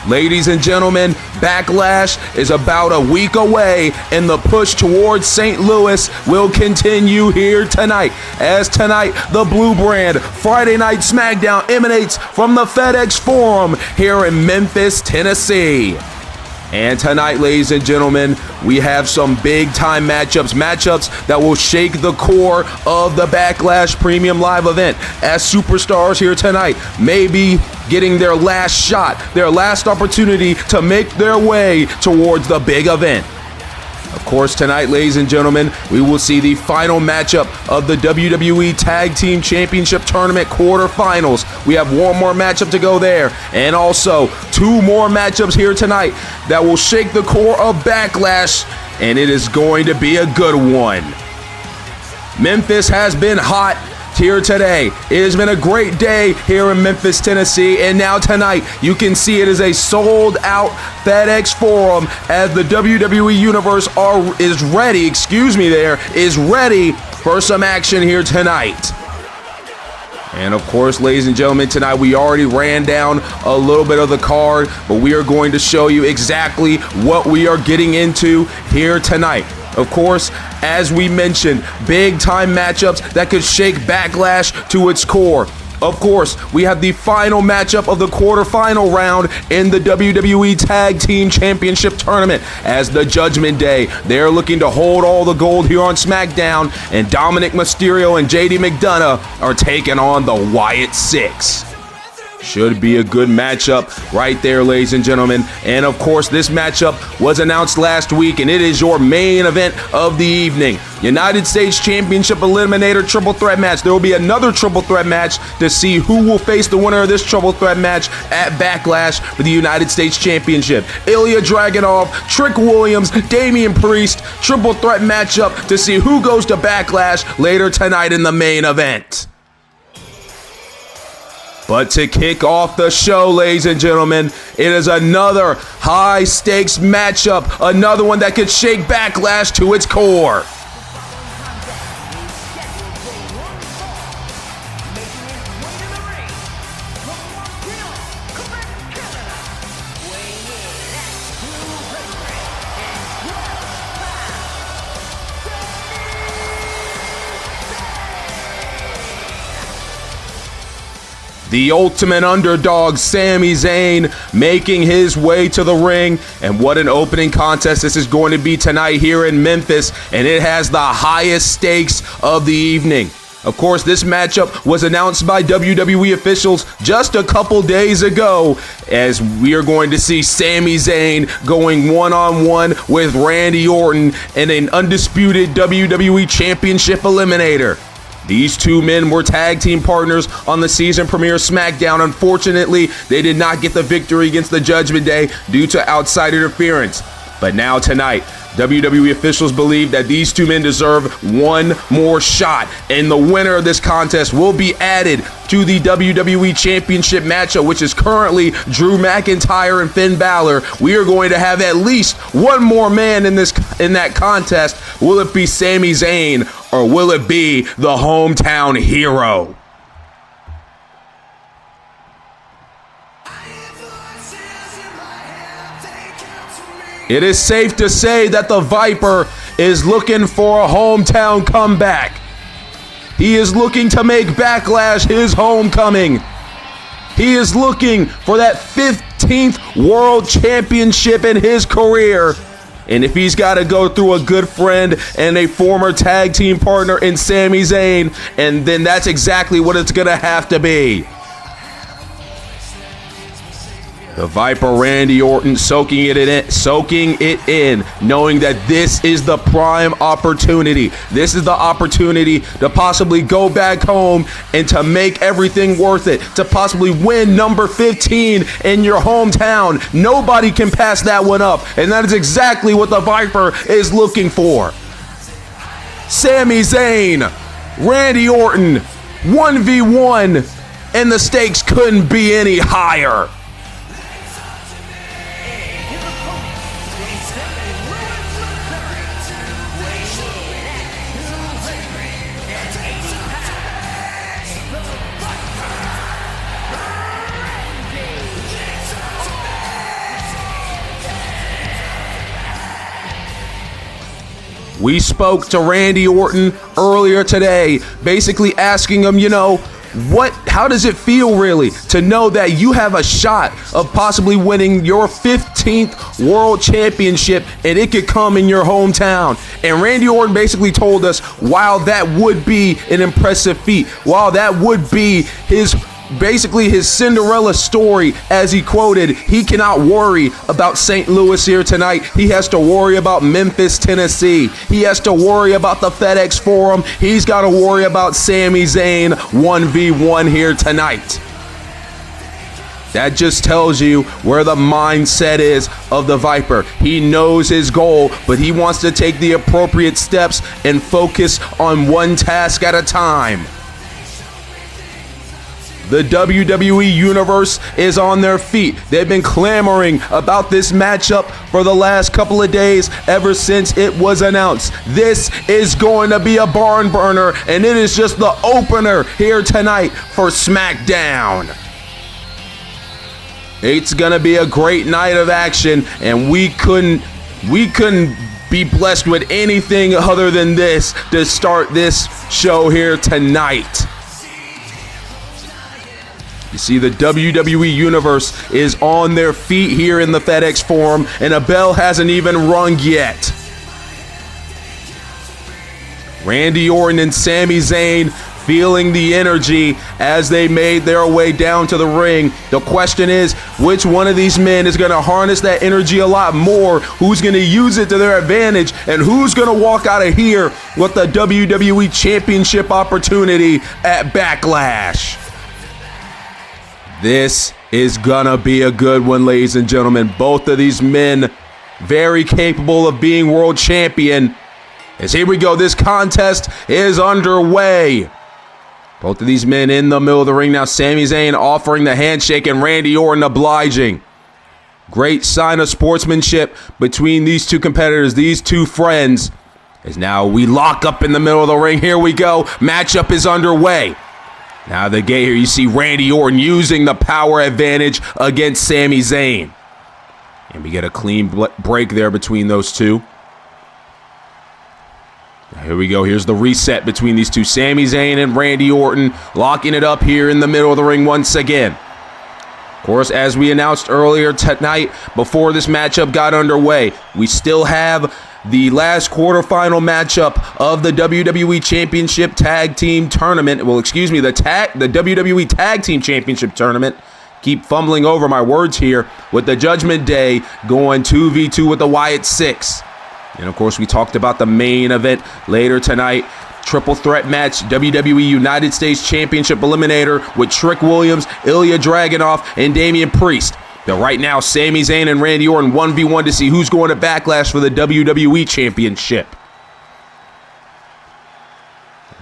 Ladies and gentlemen, Backlash is about a week away, and the push towards St. Louis will continue here tonight. As tonight, the Blue Brand Friday Night SmackDown emanates from the FedEx Forum here in Memphis, Tennessee. And tonight, ladies and gentlemen, we have some big-time matchups that will shake the core of the Backlash Premium Live event, as superstars here tonight may be getting their last shot, their last opportunity to make their way towards the big event. Of course, tonight, ladies and gentlemen, we will see the final matchup of the WWE Tag Team Championship Tournament quarterfinals. We have one more matchup to go there, and also two more matchups here tonight that will shake the core of Backlash, and it is going to be a good one. Memphis has been hot here today. It has been a great day here in Memphis, Tennessee, and now tonight you can see it is a sold-out FedEx Forum as the WWE Universe is ready for some action here tonight. And of course, ladies and gentlemen, tonight we already ran down a little bit of the card, but we are going to show you exactly what we are getting into here tonight. Of course, as we mentioned, big-time matchups that could shake Backlash to its core. Of course, we have the final matchup of the quarterfinal round in the WWE Tag Team Championship Tournament. As the Judgment Day, they're looking to hold all the gold here on SmackDown, and Dominic Mysterio and JD McDonough are taking on the Wyatt Six. Should be a good matchup right there, ladies and gentlemen. And of course, this matchup was announced last week, and it is your main event of the evening. United States Championship Eliminator Triple Threat match. There will be another Triple Threat match to see who will face the winner of this Triple Threat match at Backlash for the United States Championship. Ilya Dragunov, Trick Williams, Damian Priest. Triple Threat matchup to see who goes to Backlash later tonight in the main event. But to kick off the show, ladies and gentlemen, it is another high-stakes matchup, another one that could shake Backlash to its core. The ultimate underdog, Sami Zayn, making his way to the ring. And what an opening contest this is going to be tonight here in Memphis. And it has the highest stakes of the evening. Of course, this matchup was announced by WWE officials just a couple days ago, as we are going to see Sami Zayn going one-on-one with Randy Orton in an undisputed WWE Championship Eliminator. These two men were tag team partners on the season premiere SmackDown. Unfortunately, they did not get the victory against the Judgment Day due to outside interference. But now tonight, WWE officials believe that these two men deserve one more shot, and the winner of this contest will be added to the WWE Championship matchup, which is currently Drew McIntyre and Finn Balor. We are going to have at least one more man in that contest. Will it be Sami Zayn, or will it be the hometown hero? It is safe to say that the Viper is looking for a hometown comeback. He is looking to make Backlash his homecoming. He is looking for that 15th World Championship in his career. And if he's got to go through a good friend and a former tag team partner in Sami Zayn, and then that's exactly what it's going to have to be. The Viper, Randy Orton, soaking it in, knowing that this is the prime opportunity. This is the opportunity to possibly go back home and to make everything worth it, to possibly win number 15 in your hometown. Nobody can pass that one up, and that is exactly what the Viper is looking for. Sami Zayn, Randy Orton, 1v1, and the stakes couldn't be any higher. We spoke to Randy Orton earlier today, basically asking him, how does it feel really to know that you have a shot of possibly winning your 15th world championship and it could come in your hometown? And Randy Orton basically told us, while that would be an impressive feat, while that would be his Cinderella story, as he quoted, he cannot worry about St. Louis here tonight. He has to worry about Memphis, Tennessee. He has to worry about the FedEx Forum. He's got to worry about Sami Zayn 1v1 here tonight. That just tells you where the mindset is of the Viper. He knows his goal, but he wants to take the appropriate steps and focus on one task at a time. The WWE Universe is on their feet. They've been clamoring about this matchup for the last couple of days ever since it was announced. This is going to be a barn burner, and it is just the opener here tonight for SmackDown. It's going to be a great night of action, and we couldn't be blessed with anything other than this to start this show here tonight. You see, the WWE Universe is on their feet here in the FedEx Forum, and a bell hasn't even rung yet. Randy Orton and Sami Zayn feeling the energy as they made their way down to the ring. The question is, which one of these men is going to harness that energy a lot more? Who's going to use it to their advantage? And who's going to walk out of here with the WWE Championship opportunity at Backlash? This is gonna be a good one, ladies and gentlemen. Both of these men very capable of being world champion. As here we go, this contest is underway. Both of these men in the middle of the ring now. Sami Zayn offering the handshake and Randy Orton obliging. Great sign of sportsmanship between these two competitors, these two friends. As now we lock up in the middle of the ring. Here we go. Matchup is underway. Now the gate here, you see Randy Orton using the power advantage against Sami Zayn. And we get a clean break there between those two. Here we go. Here's the reset between these two. Sami Zayn and Randy Orton locking it up here in the middle of the ring once again. Of course, as we announced earlier tonight, before this matchup got underway, we still have the last quarterfinal matchup of the WWE Championship Tag Team Tournament. Well, excuse me, the WWE Tag Team Championship Tournament. Keep fumbling over my words here, with the Judgment Day going 2v2 with the Wyatt Six. And of course, we talked about the main event later tonight. Triple threat match, WWE United States Championship Eliminator with Trick Williams, Ilya Dragunov, and Damian Priest. But right now, Sami Zayn and Randy Orton 1v1 to see who's going to Backlash for the WWE Championship.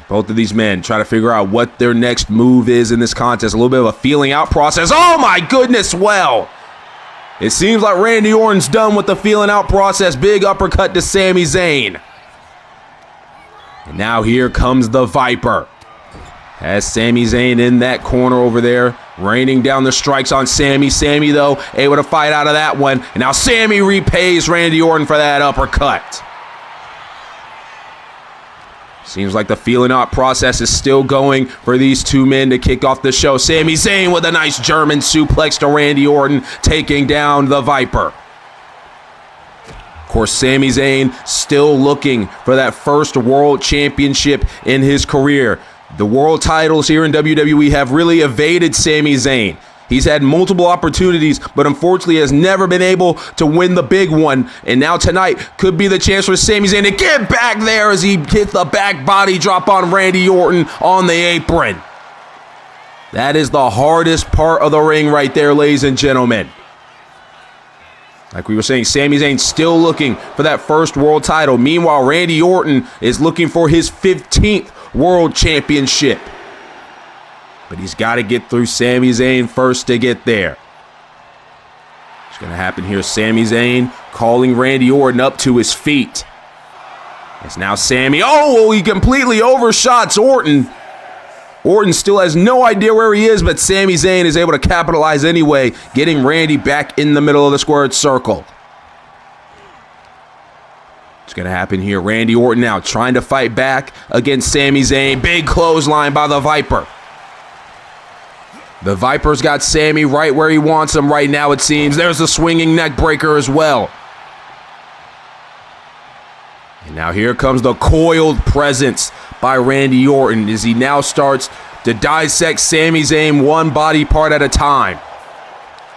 Both of these men try to figure out what their next move is in this contest. A little bit of a feeling out process. Oh my goodness, well, it seems like Randy Orton's done with the feeling out process. Big uppercut to Sami Zayn. And now here comes the Viper. Has Sami Zayn in that corner over there, raining down the strikes on Sami. Sami, though, able to fight out of that one. And now Sami repays Randy Orton for that uppercut. Seems like the feeling out process is still going for these two men to kick off the show. Sami Zayn with a nice German suplex to Randy Orton, taking down the Viper. Of course, Sami Zayn still looking for that first world championship in his career. The world titles here in WWE have really evaded Sami Zayn. He's had multiple opportunities, but unfortunately has never been able to win the big one. And now tonight could be the chance for Sami Zayn to get back there as he hits the back body drop on Randy Orton on the apron. That is the hardest part of the ring right there, ladies and gentlemen. Like we were saying, Sami Zayn still looking for that first world title. Meanwhile, Randy Orton is looking for his 15th world championship. But he's got to get through Sami Zayn first to get there. What's going to happen here? Sami Zayn calling Randy Orton up to his feet. It's now Sami. Oh, he completely overshots Orton. Orton still has no idea where he is, but Sami Zayn is able to capitalize anyway, getting Randy back in the middle of the squared circle. What's going to happen here? Randy Orton now trying to fight back against Sami Zayn. Big clothesline by the Viper. The Viper's got Sami right where he wants him right now, it seems. There's a swinging neck breaker as well. And now here comes the coiled presence by Randy Orton as he now starts to dissect Sami Zayn one body part at a time.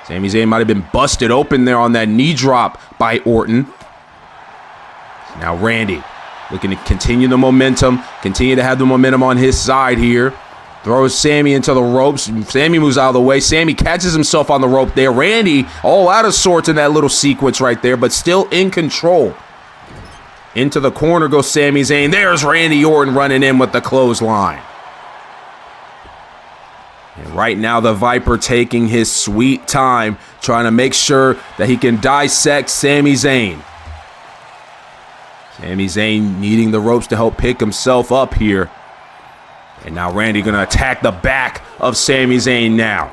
Sami Zayn might have been busted open there on that knee drop by Orton. Now Randy looking to continue the momentum, continue to have the momentum on his side here. Throws Sami into the ropes. Sami moves out of the way. Sami catches himself on the rope there. Randy all out of sorts in that little sequence right there, but still in control. Into the corner goes Sami Zayn. There's Randy Orton running in with the clothesline. And right now the Viper taking his sweet time, trying to make sure that he can dissect Sami Zayn. Sami Zayn needing the ropes to help pick himself up here. And now Randy going to attack the back of Sami Zayn now.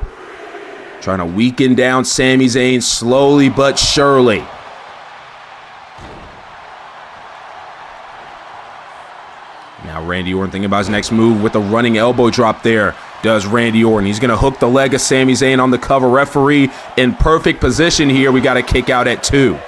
Trying to weaken down Sami Zayn slowly but surely. Now Randy Orton thinking about his next move with a running elbow drop there. Does Randy Orton. He's going to hook the leg of Sami Zayn on the cover. Referee in perfect position here. We got a kick out at 2.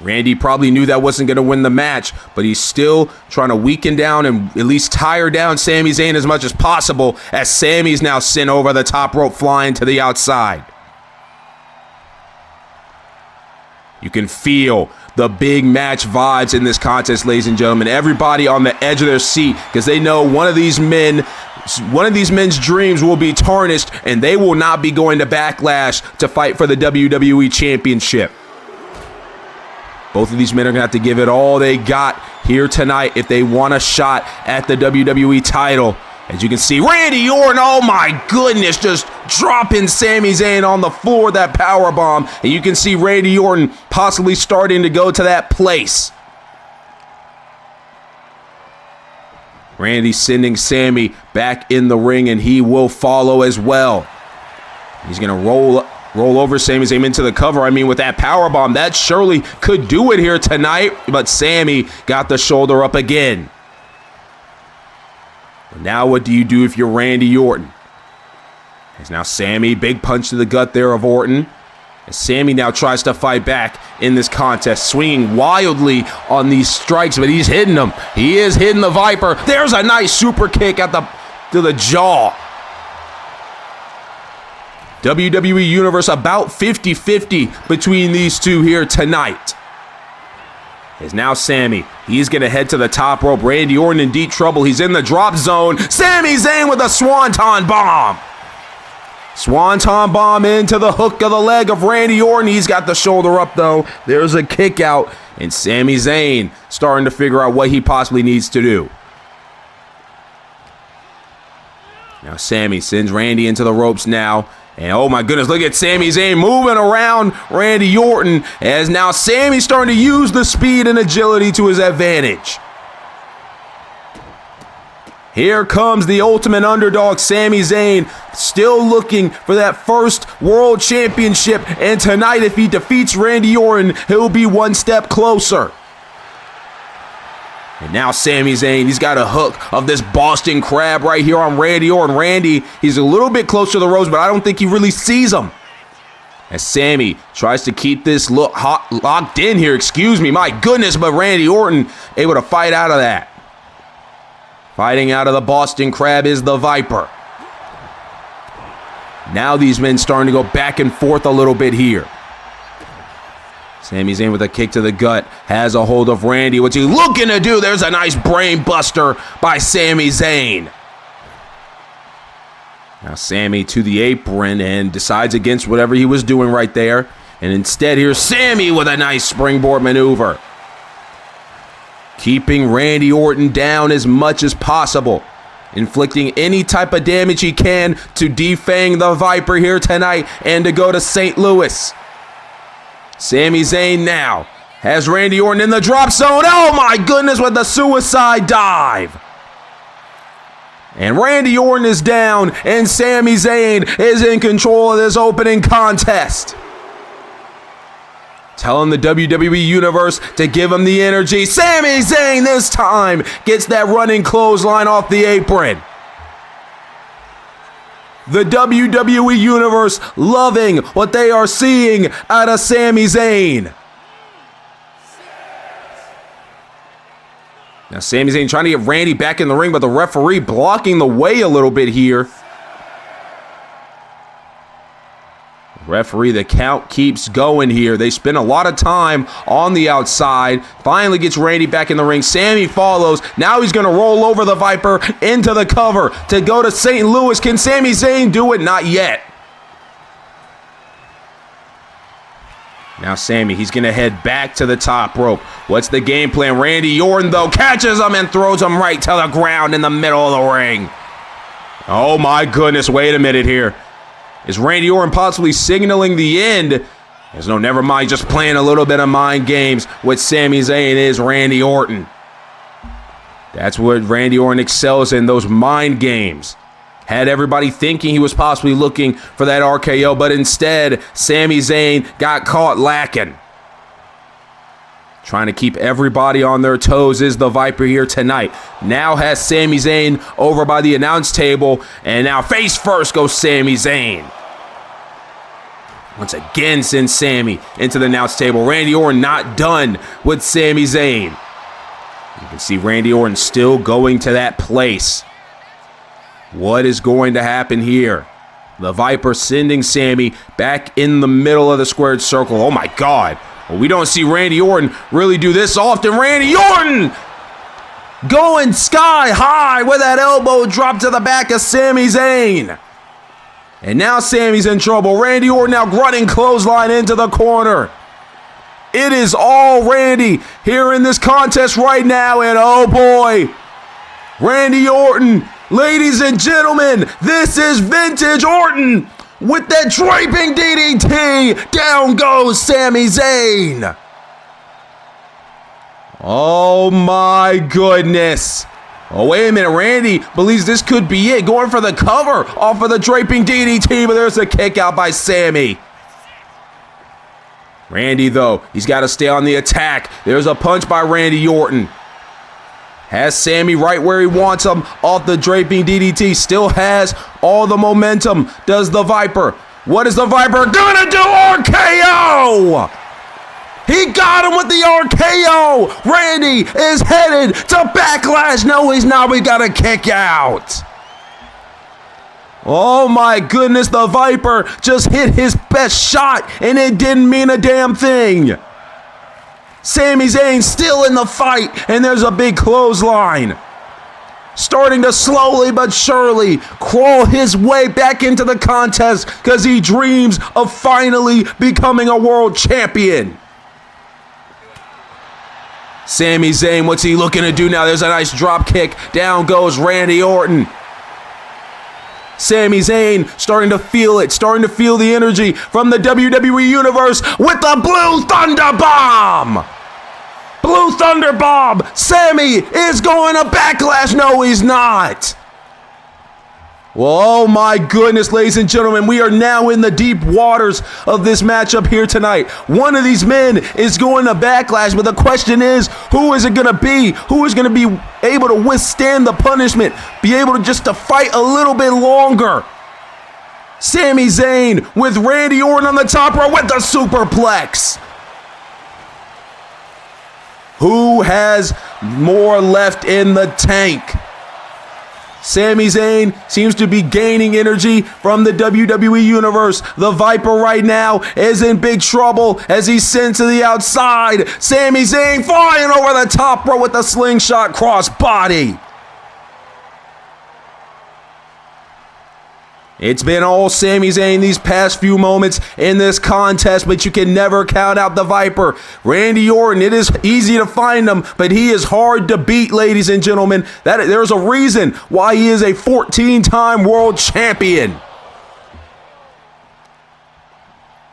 Randy probably knew that wasn't going to win the match, but he's still trying to weaken down and at least tire down Sami Zayn as much as possible as Sami's now sent over the top rope flying to the outside. You can feel the big match vibes in this contest, ladies and gentlemen. Everybody on the edge of their seat because they know one of these men's dreams will be tarnished and they will not be going to Backlash to fight for the WWE Championship. Both of these men are going to have to give it all they got here tonight if they want a shot at the WWE title. As you can see, Randy Orton, oh my goodness, just dropping Sami Zayn on the floor, that powerbomb. And you can see Randy Orton possibly starting to go to that place. Randy sending Sami back in the ring, and he will follow as well. He's going to roll over Sami Zayn into the cover. I mean, with that powerbomb, that surely could do it here tonight. But Sami got the shoulder up again. Now what do you do if you're Randy Orton? There's now Sami, big punch to the gut there of Orton. As Sami now tries to fight back in this contest, swinging wildly on these strikes, but he's hitting them. He is hitting the Viper. There's a nice super kick to the jaw. WWE Universe about 50-50 between these two here tonight. Is now Sami. He's going to head to the top rope. Randy Orton in deep trouble. He's in the drop zone. Sami Zayn with a swanton bomb. Swanton bomb into the hook of the leg of Randy Orton. He's got the shoulder up, though. There's a kick out. And Sami Zayn starting to figure out what he possibly needs to do. Now Sami sends Randy into the ropes now. And oh my goodness, look at Sami Zayn moving around Randy Orton as now Sami's starting to use the speed and agility to his advantage. Here comes the ultimate underdog, Sami Zayn, still looking for that first world championship. And tonight, if he defeats Randy Orton, he'll be one step closer. And now Sami Zayn, he's got a hook of this Boston Crab right here on Randy Orton. Randy, he's a little bit close to the ropes, but I don't think he really sees him. As Sami tries to keep this locked in here, my goodness, but Randy Orton able to fight out of that. Fighting out of the Boston Crab is the Viper. Now these men starting to go back and forth a little bit here. Sami Zayn with a kick to the gut, has a hold of Randy. What's he looking to do? There's a nice brain buster by Sami Zayn. Now Sami to the apron and decides against whatever he was doing right there. And instead here's Sami with a nice springboard maneuver. Keeping Randy Orton down as much as possible. Inflicting any type of damage he can to defang the Viper here tonight and to go to St. Louis. Sami Zayn now has Randy Orton in the drop zone. Oh my goodness, with the suicide dive. And Randy Orton is down, and Sami Zayn is in control of this opening contest. telling the WWE Universe to give him the energy. Sami Zayn this time gets that running clothesline off the apron. The WWE Universe loving what they are seeing out of Sami Zayn. Now Sami Zayn trying to get Randy back in the ring, but the referee blocking the way a little bit here. Referee, the count keeps going here. They spend a lot of time on the outside. Finally gets Randy back in the ring. Sami follows. Now he's going to roll over the Viper into the cover to go to St. Louis. Can Sami Zayn do it? Not yet. Now Sami, he's going to head back to the top rope. What's the game plan? Randy Orton, though, catches him and throws him right to the ground in the middle of the ring. Oh, my goodness. Wait a minute here. Is Randy Orton possibly signaling the end? There's no, never mind, just playing a little bit of mind games with Sami Zayn is Randy Orton. That's what Randy Orton excels in, those mind games. Had everybody thinking he was possibly looking for that RKO, but instead, Sami Zayn got caught lacking. Trying to keep everybody on their toes is the Viper here tonight. Now has Sami Zayn over by the announce table, and now face first goes Sami Zayn. Once again sends Sami into the announce table. Randy Orton not done with Sami Zayn. You can see Randy Orton still going to that place. What is going to happen here? The Viper sending Sami back in the middle of the squared circle. Oh my God. Well, we don't see Randy Orton really do this often. Randy Orton going sky high with that elbow drop to the back of Sami Zayn. And now Sami's in trouble. Randy Orton now running clothesline into the corner. It is all Randy here in this contest right now. And oh boy, Randy Orton, ladies and gentlemen, this is vintage Orton. With that draping DDT, down goes Sami Zayn. Oh my goodness. Oh, wait a minute. Randy believes this could be it. Going for the cover off of the draping DDT, but there's a kick out by Sami. Randy, though, he's got to stay on the attack. There's a punch by Randy Orton. Has Sami right where he wants him off the draping DDT. Still has all the momentum. Does the Viper. What is the Viper gonna do? RKO! He got him with the RKO! Randy is headed to Backlash. No, he's not. We got a kick out. Oh my goodness, the Viper just hit his best shot and it didn't mean a damn thing. Sami Zayn still in the fight, and there's a big clothesline. Starting to slowly but surely crawl his way back into the contest because he dreams of finally becoming a world champion. Sami Zayn, what's he looking to do now? There's a nice drop kick. Down goes Randy Orton. Sami Zayn starting to feel it, starting to feel the energy from the WWE Universe with the Blue Thunder Bomb. Blue Thunder Bomb. Sami is going to Backlash. No, he's not. Well, oh my goodness, ladies and gentlemen, we are now in the deep waters of this matchup here tonight. One of these men is going to Backlash, but the question is, who is it going to be? Who is going to be able to withstand the punishment, be able to just to fight a little bit longer? Sami Zayn with Randy Orton on the top row with the superplex. Who has more left in the tank? Sami Zayn seems to be gaining energy from the WWE Universe. The Viper right now is in big trouble as he's sent to the outside. Sami Zayn flying over the top rope with a slingshot crossbody. It's been all Sami Zayn these past few moments in this contest, but you can never count out the Viper. Randy Orton, it is easy to find him, but he is hard to beat, ladies and gentlemen. There's a reason why he is a 14-time world champion.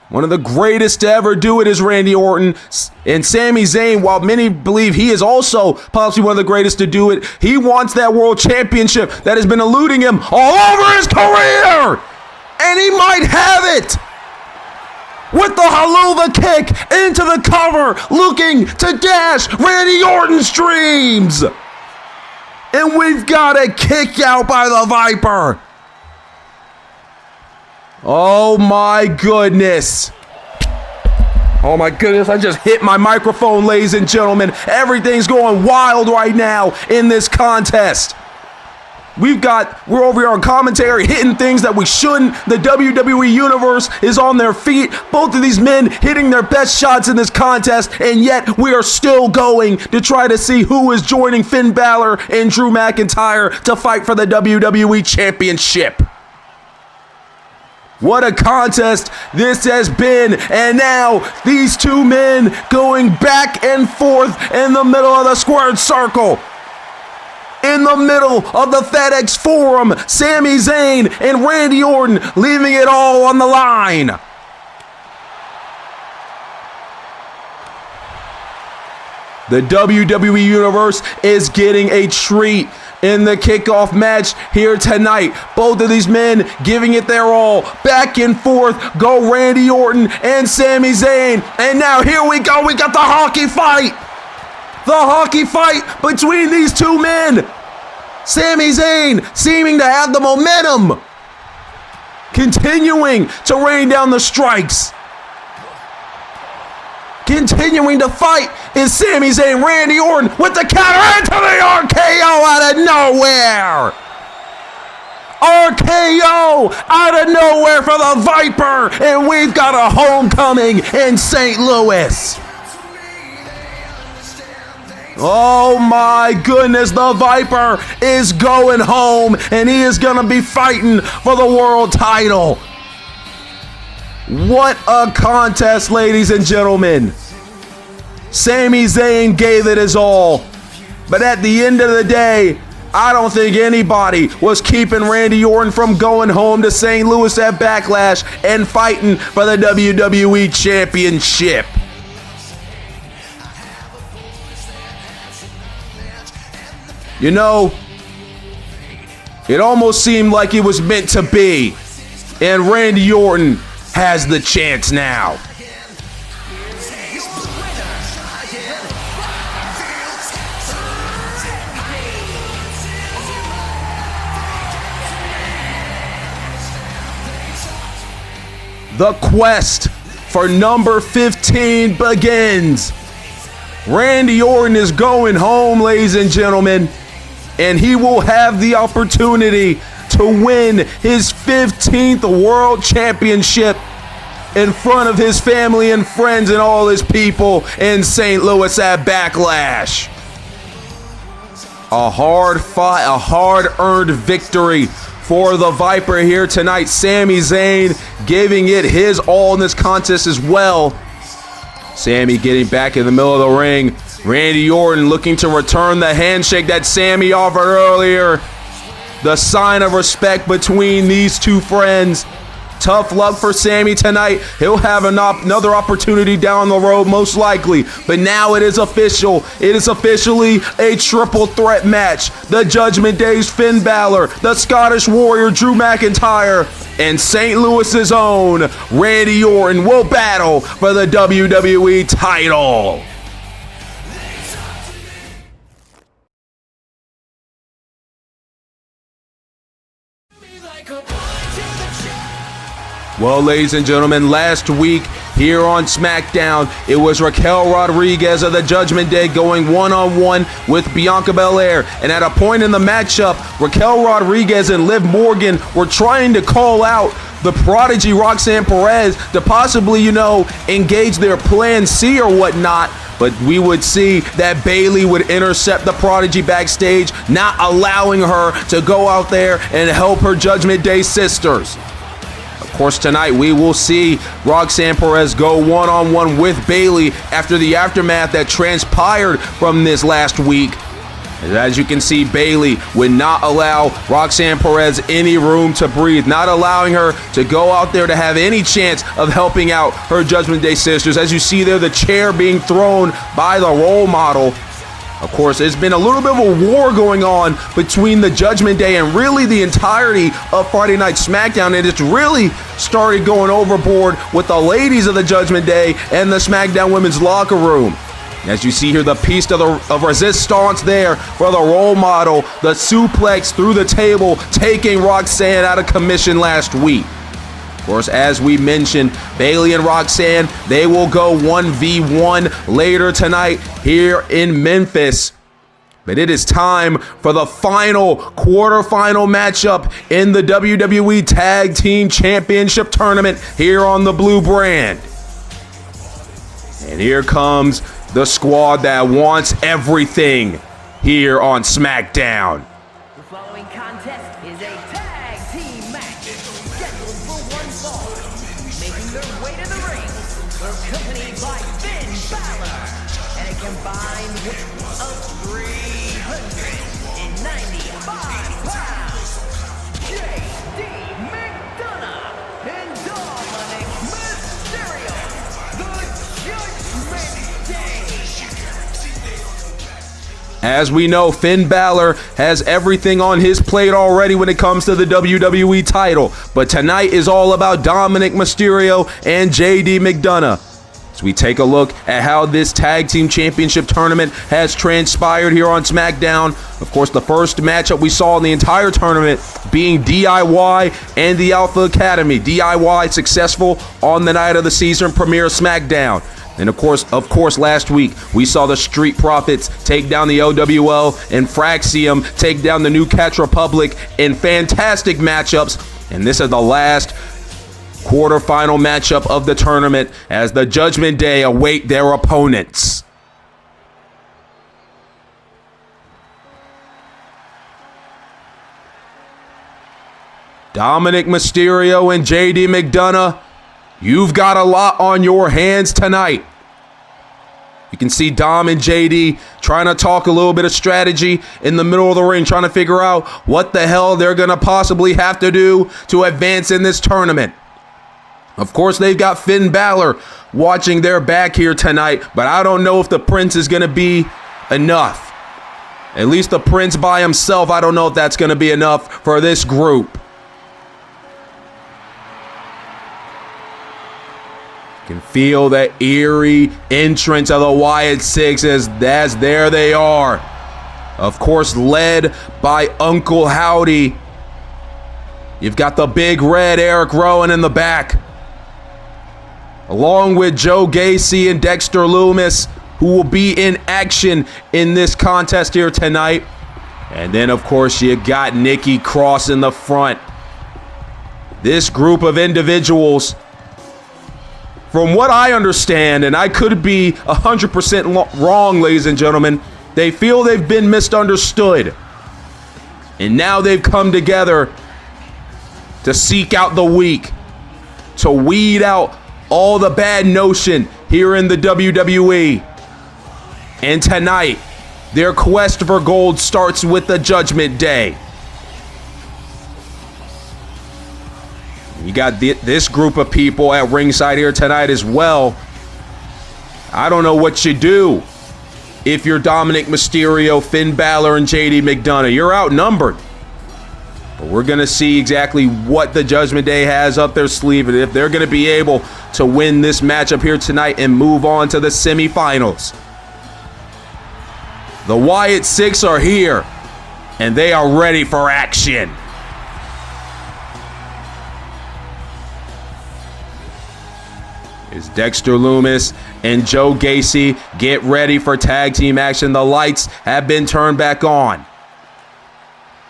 One of the greatest to ever do it is Randy Orton. And Sami Zayn, while many believe he is also possibly one of the greatest to do it, he wants that world championship that has been eluding him all over his career. And he might have it. with the haluva kick into the cover, looking to dash Randy Orton's dreams. And we've got a kick out by the Viper. Oh my goodness. Oh my goodness, I just hit my microphone, ladies and gentlemen. Everything's going wild right now in this contest. We're over here on commentary hitting things that we shouldn't. The WWE Universe is on their feet. Both of these men hitting their best shots in this contest, and yet we are still going to try to see who is joining Finn Balor and Drew McIntyre to fight for the WWE Championship. What a contest this has been, and now these two men going back and forth in the middle of the squared circle. In the middle of the FedEx Forum, Sami Zayn and Randy Orton leaving it all on the line. The WWE Universe is getting a treat in the kickoff match here tonight. Both of these men giving it their all. Back and forth go Randy Orton and Sami Zayn. And now here we go. We got the hockey fight. The hockey fight between these two men. Sami Zayn seeming to have the momentum. Continuing to rain down the strikes. Continuing to fight is Sami Zayn. Randy Orton with the counter into the RKO out of nowhere. RKO out of nowhere for the Viper. And we've got a homecoming in St. Louis. Oh my goodness, the Viper is going home and he is going to be fighting for the world title. What a contest, ladies and gentlemen. Sami Zayn gave it his all. But at the end of the day, I don't think anybody was keeping Randy Orton from going home to St. Louis at Backlash and fighting for the WWE Championship. You know, it almost seemed like it was meant to be. And Randy Orton has the chance now. The quest for number 15 begins. Randy Orton is going home, ladies and gentlemen, and he will have the opportunity to win his 15th World Championship in front of his family and friends and all his people in St. Louis at Backlash. A hard fight, a hard-earned victory for the Viper here tonight. Sami Zayn giving it his all in this contest as well. Sami getting back in the middle of the ring. Randy Orton looking to return the handshake that Sami offered earlier. The sign of respect between these two friends. Tough luck for Sami tonight. He'll have another opportunity down the road, most likely. But now it is official. It is officially a triple threat match. The Judgment Day's Finn Balor, the Scottish Warrior Drew McIntyre, and St. Louis's own Randy Orton will battle for the WWE title. Well, ladies and gentlemen, last week here on SmackDown, it was Raquel Rodriguez of the Judgment Day going one-on-one with Bianca Belair. And at a point in the matchup, Raquel Rodriguez and Liv Morgan were trying to call out the prodigy Roxanne Perez to possibly, engage their plan C or whatnot. But we would see that Bayley would intercept the prodigy backstage, not allowing her to go out there and help her Judgment Day sisters. Of course, tonight we will see Roxanne Perez go one-on-one with Bayley after the aftermath that transpired from this last week. As you can see, Bayley would not allow Roxanne Perez any room to breathe, not allowing her to go out there to have any chance of helping out her Judgment Day sisters. As you see there, the chair being thrown by the role model. Of course, there's been a little bit of a war going on between the Judgment Day and really the entirety of Friday Night SmackDown, and it's really started going overboard with the ladies of the Judgment Day and the SmackDown women's locker room. As you see here, the piece of resistance there for the role model, the suplex through the table, taking Roxanne out of commission last week. Of course, as we mentioned, Bayley and Roxanne, they will go 1v1 later tonight here in Memphis. But it is time for the final quarterfinal matchup in the WWE Tag Team Championship Tournament here on the Blue Brand. And here comes the squad that wants everything here on SmackDown. The following contest is a tag team match scheduled for one fall. Making their way to the ring, they're accompanied by Finn Balor and a combined weight of 395 pounds. J.D. McDonough and Dominic Mysterio, the Judgment Day. As we know, Finn Balor has everything on his plate already when it comes to the WWE title. But tonight is all about Dominic Mysterio and J.D. McDonough. As we take a look at how this Tag Team Championship Tournament has transpired here on SmackDown. Of course, the first matchup we saw in the entire tournament being DIY and the Alpha Academy. DIY successful on the night of the season premiere of SmackDown. And of course, last week, we saw the Street Profits take down the OWL and Fraxium take down the New Catch Republic in fantastic matchups. And this is the last quarterfinal matchup of the tournament as the Judgment Day await their opponents. Dominic Mysterio and J.D. McDonough, you've got a lot on your hands tonight. You can see Dom and JD trying to talk a little bit of strategy in the middle of the ring, trying to figure out what the hell they're going to possibly have to do to advance in this tournament. Of course, they've got Finn Balor watching their back here tonight, but I don't know if the Prince is going to be enough. At least the Prince by himself, I don't know if that's going to be enough for this group. Can feel that eerie entrance of the Wyatt Six as there they are. Of course, led by Uncle Howdy. You've got the Big Red Eric Rowan in the back, along with Joe Gacy and Dexter Lumis, who will be in action in this contest here tonight. And then, of course, you got Nikki Cross in the front. This group of individuals, from what I understand, and I could be 100% wrong, ladies and gentlemen, they feel they've been misunderstood. And now they've come together to seek out the weak, to weed out all the bad notion here in the WWE. And tonight, their quest for gold starts with the Judgment Day. You got this group of people at ringside here tonight as well. I don't know what you do if you're Dominic Mysterio, Finn Balor, and J.D. McDonough. You're outnumbered. But we're going to see exactly what the Judgment Day has up their sleeve and if they're going to be able to win this matchup here tonight and move on to the semifinals. The Wyatt Six are here, and they are ready for action. As Dexter Lumis and Joe Gacy get ready for tag team action, the lights have been turned back on.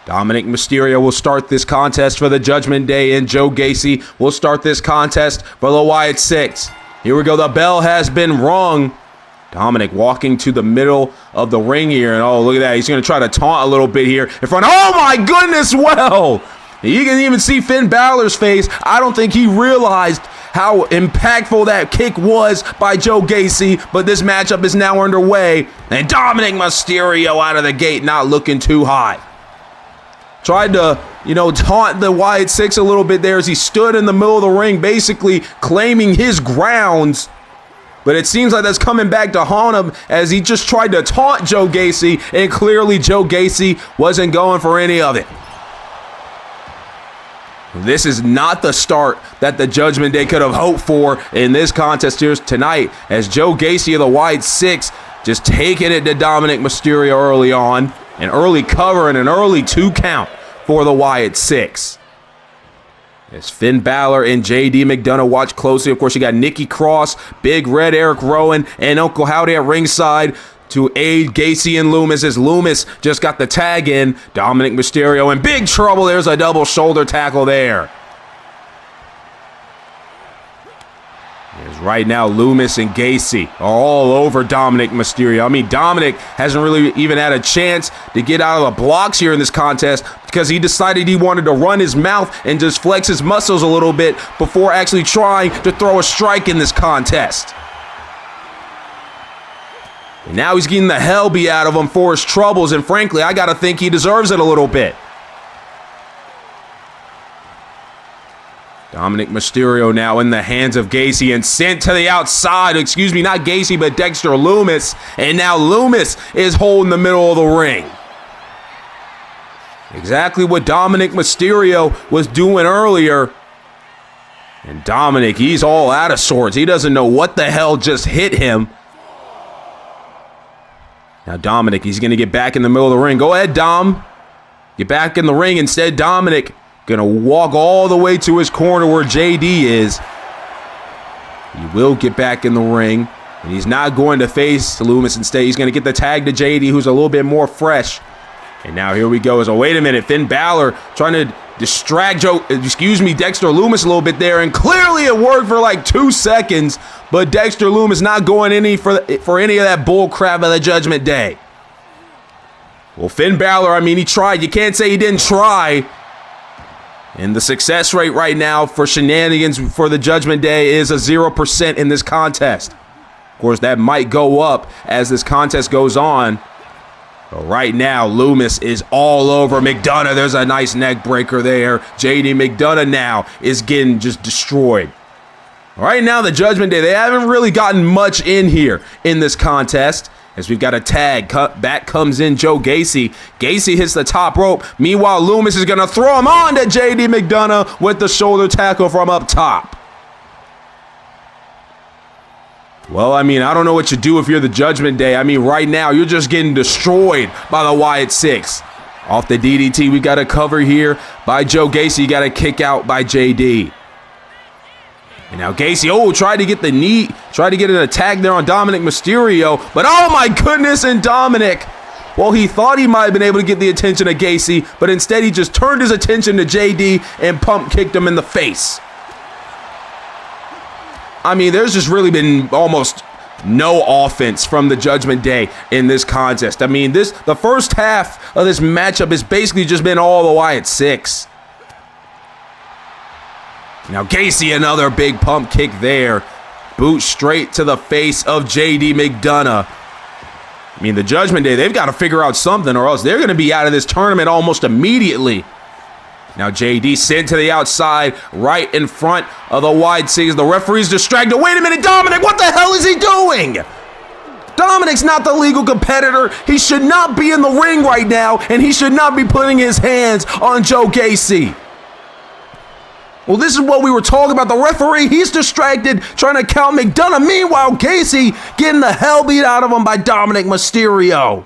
Dominic Mysterio will start this contest for the Judgment Day, and Joe Gacy will start this contest for the Wyatt Six. Here we go. The bell has been rung. Dominic walking to the middle of the ring here, and oh, look at that. He's going to try to taunt a little bit here in front. Oh, my goodness, well. You can even see Finn Balor's face. I don't think he realized how impactful that kick was by Joe Gacy, but this matchup is now underway, and Dominic Mysterio out of the gate, not looking too hot. Tried to, taunt the Wyatt Six a little bit there as he stood in the middle of the ring, basically claiming his grounds. But it seems like that's coming back to haunt him as he just tried to taunt Joe Gacy, and clearly Joe Gacy wasn't going for any of it. This is not the start that the Judgment Day could have hoped for in this contest here tonight, as Joe Gacy of the Wyatt Six just taking it to Dominic Mysterio early on. An early cover and an early 2 count for the Wyatt Six. As Finn Balor and JD McDonough watch closely. Of course, you got Nikki Cross, Big Red Eric Rowan, and Uncle Howdy at ringside to aid Gacy and Loomis, as Loomis just got the tag in. Dominic Mysterio in big trouble. There's a double shoulder tackle there. As right now, Loomis and Gacy are all over Dominic Mysterio. I mean, Dominic hasn't really even had a chance to get out of the blocks here in this contest because he decided he wanted to run his mouth and just flex his muscles a little bit before actually trying to throw a strike in this contest. And now he's getting the hell beat out of him for his troubles, and frankly, I gotta think he deserves it a little bit. Dominic Mysterio now in the hands of Gacy and sent to the outside. Excuse me, not Gacy, but Dexter Loomis. And now Loomis is holding the middle of the ring. Exactly what Dominic Mysterio was doing earlier. And Dominic, he's all out of sorts. He doesn't know what the hell just hit him. Now Dominic, he's going to get back in the middle of the ring. Go ahead, Dom. Get back in the ring. Instead, Dominic going to walk all the way to his corner where JD is. He will get back in the ring. And he's not going to face Loomis. Instead, he's going to get the tag to JD, who's a little bit more fresh. And now here we go. So wait a minute. Finn Balor trying to distract Dexter Loomis a little bit there. And clearly it worked for like 2 seconds. But Dexter Loomis not going any for any of that bull crap of the Judgment Day. Well, Finn Balor, I mean, he tried. You can't say he didn't try. And the success rate right now for shenanigans for the Judgment Day is a 0% in this contest. Of course, that might go up as this contest goes on. But right now, Loomis is all over McDonough. There's a nice neck breaker there. JD McDonough now is getting just destroyed. Right now, the Judgment Day, they haven't really gotten much in here in this contest. As we've got a tag, back comes in Joe Gacy. Gacy hits the top rope. Meanwhile, Loomis is going to throw him on to JD McDonough with the shoulder tackle from up top. Well, I mean, I don't know what you do if you're the Judgment Day. I mean, right now, you're just getting destroyed by the Wyatt Six. Off the DDT, we got a cover here by Joe Gacy. You got a kick out by JD. And now Gacy, tried to get the knee, tried to get an attack there on Dominic Mysterio, but oh my goodness, and Dominic, well, he thought he might have been able to get the attention of Gacy, but instead he just turned his attention to JD and pump kicked him in the face. I mean, there's just really been almost no offense from the Judgment Day in this contest. I mean, the first half of this matchup has basically just been all the Wyatt Six. Now Gacy, another big pump kick there. Boot straight to the face of JD McDonough. I mean, the Judgment Day, they've got to figure out something or else they're going to be out of this tournament almost immediately. Now JD sent to the outside right in front of the Wyatt Six. The referee's distracted. Wait a minute, Dominic, what the hell is he doing? Dominic's not the legal competitor. He should not be in the ring right now, and he should not be putting his hands on Joe Gacy. Well, this is what we were talking about. The referee, he's distracted trying to count McDonough. Meanwhile, Gacy getting the hell beat out of him by Dominic Mysterio.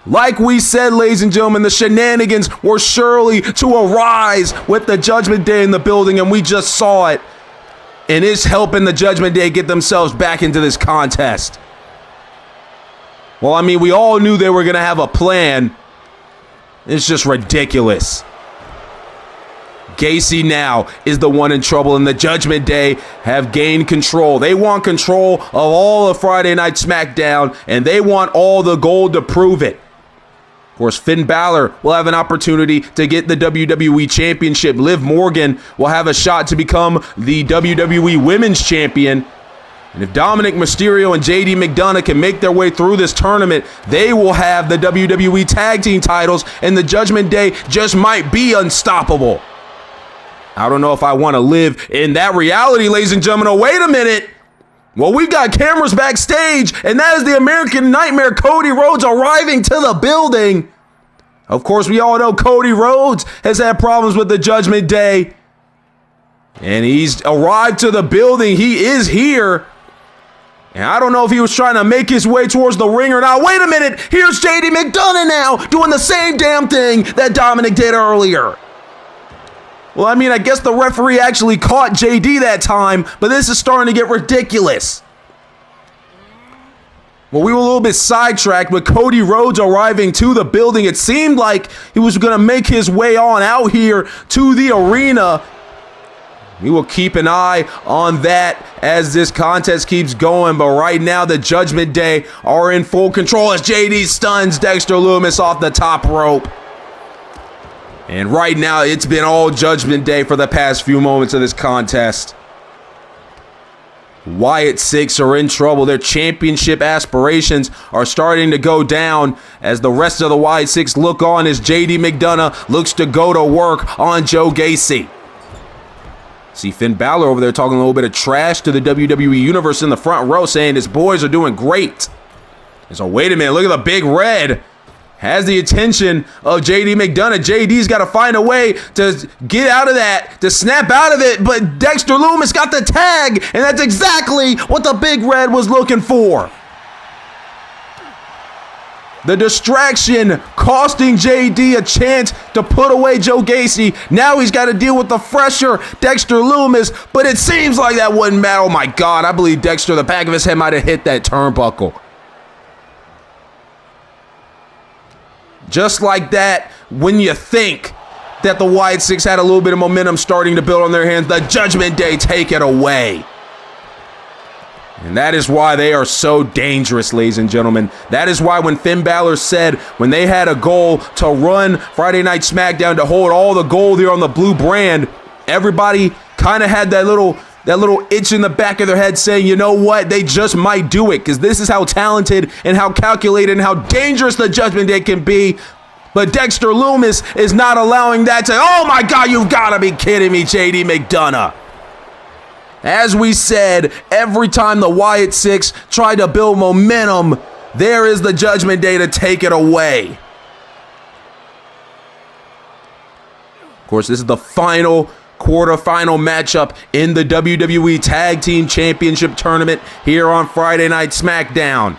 Like we said, ladies and gentlemen, the shenanigans were surely to arise with the Judgment Day in the building, and we just saw it. And it's helping the Judgment Day get themselves back into this contest. Well, I mean, we all knew they were going to have a plan. It's just ridiculous. Gacy now is the one in trouble, and the Judgment Day have gained control. They want control of all of Friday Night SmackDown, and they want all the gold to prove it. Of course, Finn Balor will have an opportunity to get the WWE Championship. Liv Morgan will have a shot to become the WWE Women's Champion. And if Dominic Mysterio and JD McDonough can make their way through this tournament, they will have the WWE Tag Team titles, and the Judgment Day just might be unstoppable. I don't know if I want to live in that reality, ladies and gentlemen. Oh, wait a minute. Well, we've got cameras backstage, and that is the American Nightmare Cody Rhodes arriving to the building. Of course, we all know Cody Rhodes has had problems with the Judgment Day. And he's arrived to the building. He is here. And I don't know if he was trying to make his way towards the ring or not. Wait a minute. Here's JD McDonough now doing the same damn thing that Dominic did earlier. Well, I mean, I guess the referee actually caught JD that time, but this is starting to get ridiculous. Well, we were a little bit sidetracked with Cody Rhodes arriving to the building. It seemed like he was going to make his way on out here to the arena. We will keep an eye on that as this contest keeps going. But right now, the Judgment Day are in full control as JD stuns Dexter Lumis off the top rope. And right now, it's been all Judgment Day for the past few moments of this contest. Wyatt Six are in trouble. Their championship aspirations are starting to go down as the rest of the Wyatt Six look on as JD McDonough looks to go to work on Joe Gacy. See Finn Balor over there talking a little bit of trash to the WWE Universe in the front row, saying his boys are doing great. And so wait a minute, look at the Big Red. Has the attention of JD McDonough. JD's got to find a way to get out of that, to snap out of it, but Dexter Lumis got the tag, and that's exactly what the Big Red was looking for. The distraction costing JD a chance to put away Joe Gacy. Now he's got to deal with the fresher Dexter Lumis, but it seems like that wouldn't matter. Oh my God, I believe Dexter, the back of his head might have hit that turnbuckle. Just like that, when you think that the Wyatt Six had a little bit of momentum starting to build on their hands, the Judgment Day take it away. And that is why they are so dangerous, ladies and gentlemen. That is why when Finn Balor said when they had a goal to run Friday Night SmackDown to hold all the gold there on the blue brand, everybody kind of had that little itch in the back of their head saying, you know what, they just might do it because this is how talented and how calculated and how dangerous the Judgment Day can be. But Dexter Lumis is not allowing that to, oh my God, you've got to be kidding me, JD McDonough. As we said, every time the Wyatt Six tried to build momentum, there is the Judgment Day to take it away. Of course, this is the final quarterfinal matchup in the WWE Tag Team Championship Tournament here on Friday Night SmackDown.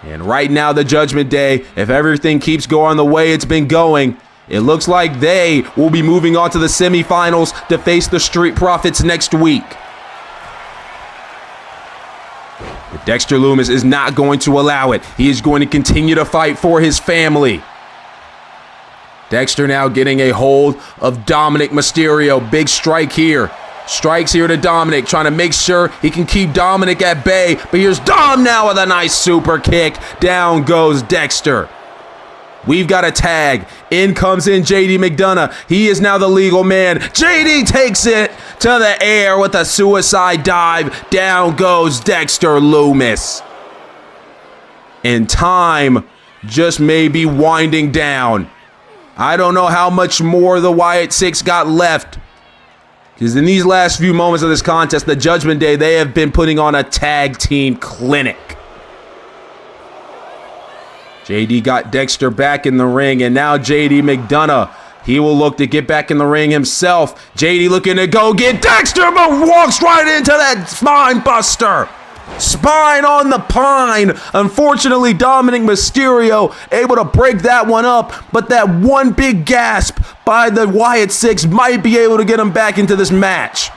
And right now, the Judgment Day, if everything keeps going the way it's been going, it looks like they will be moving on to the semifinals to face the Street Profits next week. But Dexter Lumis is not going to allow it. He is going to continue to fight for his family. Dexter now getting a hold of Dominic Mysterio. Big strike here. Strikes here to Dominic, trying to make sure he can keep Dominic at bay. But here's Dom now with a nice super kick. Down goes Dexter. We've got a tag. In comes JD McDonough. He is now the legal man. JD takes it to the air with a suicide dive. Down goes Dexter Lumis. And time just may be winding down. I don't know how much more the Wyatt Six got left. Because in these last few moments of this contest, the Judgment Day, they have been putting on a tag team clinic. JD got Dexter back in the ring, and now JD McDonough, he will look to get back in the ring himself. JD looking to go get Dexter, but walks right into that spine buster. Spine on the pine. Unfortunately, Dominic Mysterio able to break that one up, but that one big gasp by the Wyatt Six might be able to get him back into this match.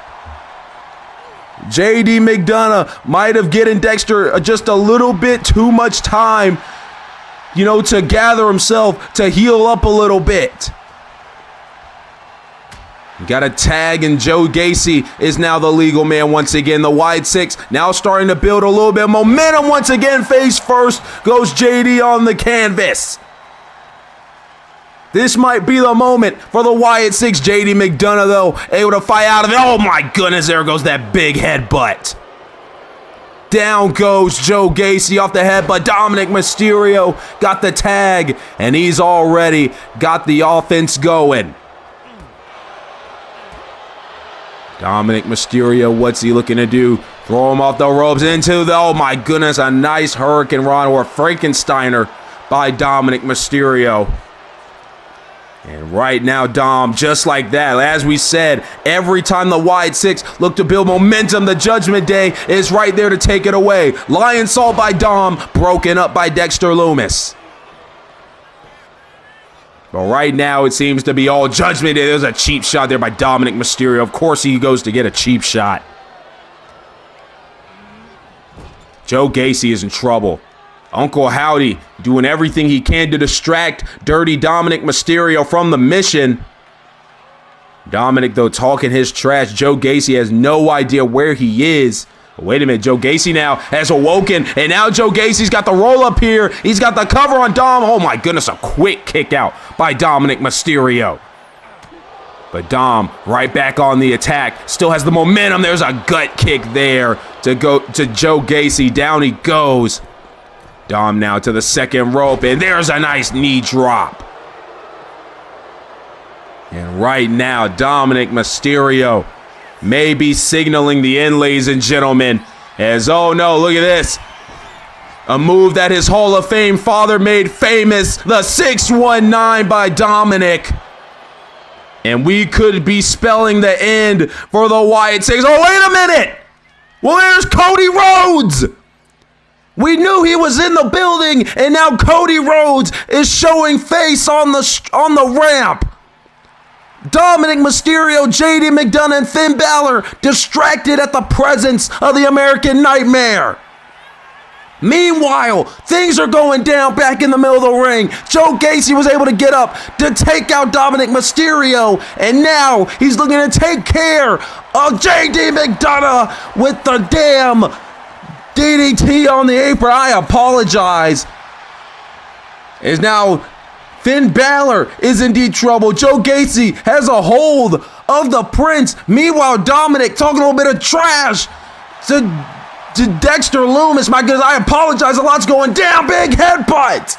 JD McDonough might have given Dexter just a little bit too much time, you know, to gather himself, to heal up a little bit. Got a tag, and Joe Gacy is now the legal man once again. The Wyatt Six now starting to build a little bit of momentum once again. Face first goes JD on the canvas. This might be the moment for the Wyatt Six. JD McDonough, though, able to fight out of it. Oh my goodness, there goes that big headbutt. Down goes Joe Gacy off the head, but Dominic Mysterio got the tag, and he's already got the offense going. Dominic Mysterio, what's he looking to do? Throw him off the ropes into the, oh my goodness, a nice Hurricane Run or Frankensteiner by Dominic Mysterio. And right now, Dom, just like that, as we said, every time the Wyatt Six look to build momentum, the Judgment Day is right there to take it away. Lion Salt by Dom, broken up by Dexter Lumis. But right now, it seems to be all Judgment Day. There's a cheap shot there by Dominic Mysterio. Of course, he goes to get a cheap shot. Joe Gacy is in trouble. Uncle Howdy doing everything he can to distract Dirty Dominic Mysterio from the mission. Dominic, though, talking his trash. Joe Gacy has no idea where he is. Wait a minute, Joe Gacy now has awoken, and now Joe Gacy's got the roll up here. He's got the cover on Dom. Oh my goodness, a quick kick out by Dominic Mysterio. But Dom right back on the attack, still has the momentum. There's a gut kick there to go to Joe Gacy. Down he goes. Dom now to the second rope, and there's a nice knee drop. And right now, Dominic Mysterio may be signaling the end, ladies and gentlemen, as, oh no, look at this. A move that his Hall of Fame father made famous, the 619 by Dominic. And we could be spelling the end for the Wyatt Six. Oh, wait a minute. Well, there's Cody Rhodes. We knew he was in the building, and now Cody Rhodes is showing face on the ramp. Dominic Mysterio, JD McDonough, and Finn Balor distracted at the presence of the American Nightmare. Meanwhile, things are going down back in the middle of the ring. Joe Gacy was able to get up to take out Dominic Mysterio, and now he's looking to take care of JD McDonough with the damn DDT on the apron. I apologize. Is now Finn Balor is in deep trouble. Joe Gacy has a hold of the Prince. Meanwhile, Dominic talking a little bit of trash to Dexter Lumis. My goodness, I apologize. A lot's going down. Big headbutt.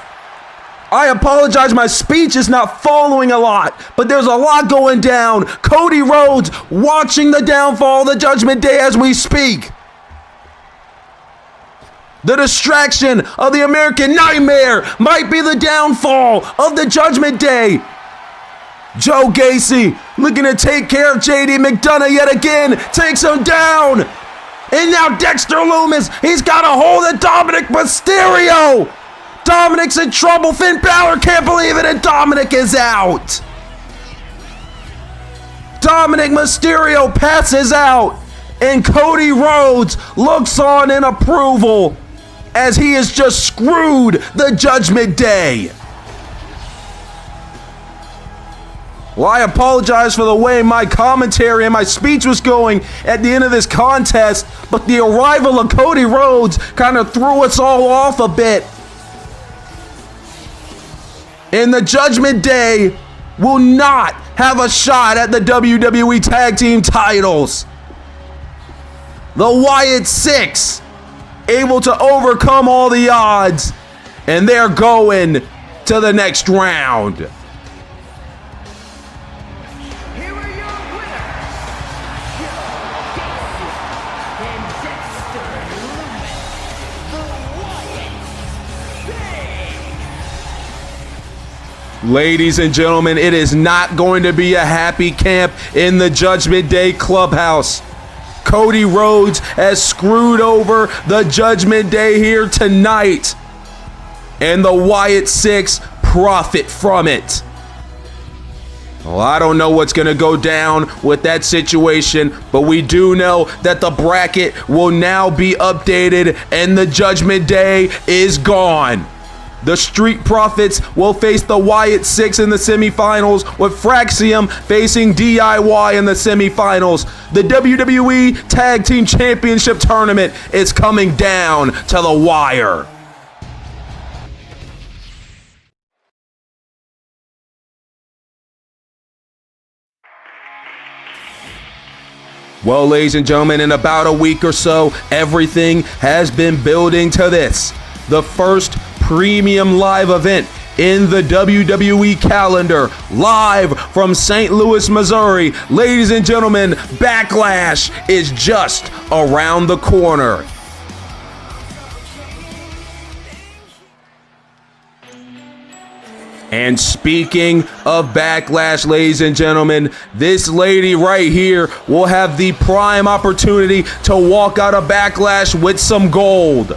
I apologize. My speech is not following a lot, but there's a lot going down. Cody Rhodes watching the downfall of the Judgment Day as we speak. The distraction of the American Nightmare might be the downfall of the Judgment Day. Joe Gacy looking to take care of JD McDonough yet again. Takes him down. And now Dexter Lumis, he's got a hold of Dominic Mysterio. Dominic's in trouble. Finn Balor can't believe it, and Dominic is out. Dominic Mysterio passes out, and Cody Rhodes looks on in approval as he has just screwed the Judgment Day. Well, I apologize for the way my commentary and my speech was going at the end of this contest, but the arrival of Cody Rhodes kind of threw us all off a bit. And the Judgment Day will not have a shot at the WWE Tag Team titles. The Wyatt Six able to overcome all the odds, and they're going to the next round. Here are your winners, Joe Gacy and Dexter Lumis, the Wyatt Six. Ladies and gentlemen, it is not going to be a happy camp in the Judgment Day clubhouse. Cody Rhodes has screwed over the Judgment Day here tonight, and the Wyatt Six profit from it. Well, I don't know what's going to go down with that situation, but we do know that the bracket will now be updated, and the Judgment Day is gone. The Street Profits will face the Wyatt Six in the semifinals, with Fraxium facing DIY in the semifinals. The WWE Tag Team Championship Tournament is coming down to the wire. Well, ladies and gentlemen, in about a week or so, everything has been building to this. The first premium live event in the WWE calendar, live from St. Louis, Missouri. Ladies and gentlemen, Backlash is just around the corner. And speaking of Backlash, ladies and gentlemen, this lady right here will have the prime opportunity to walk out of Backlash with some gold.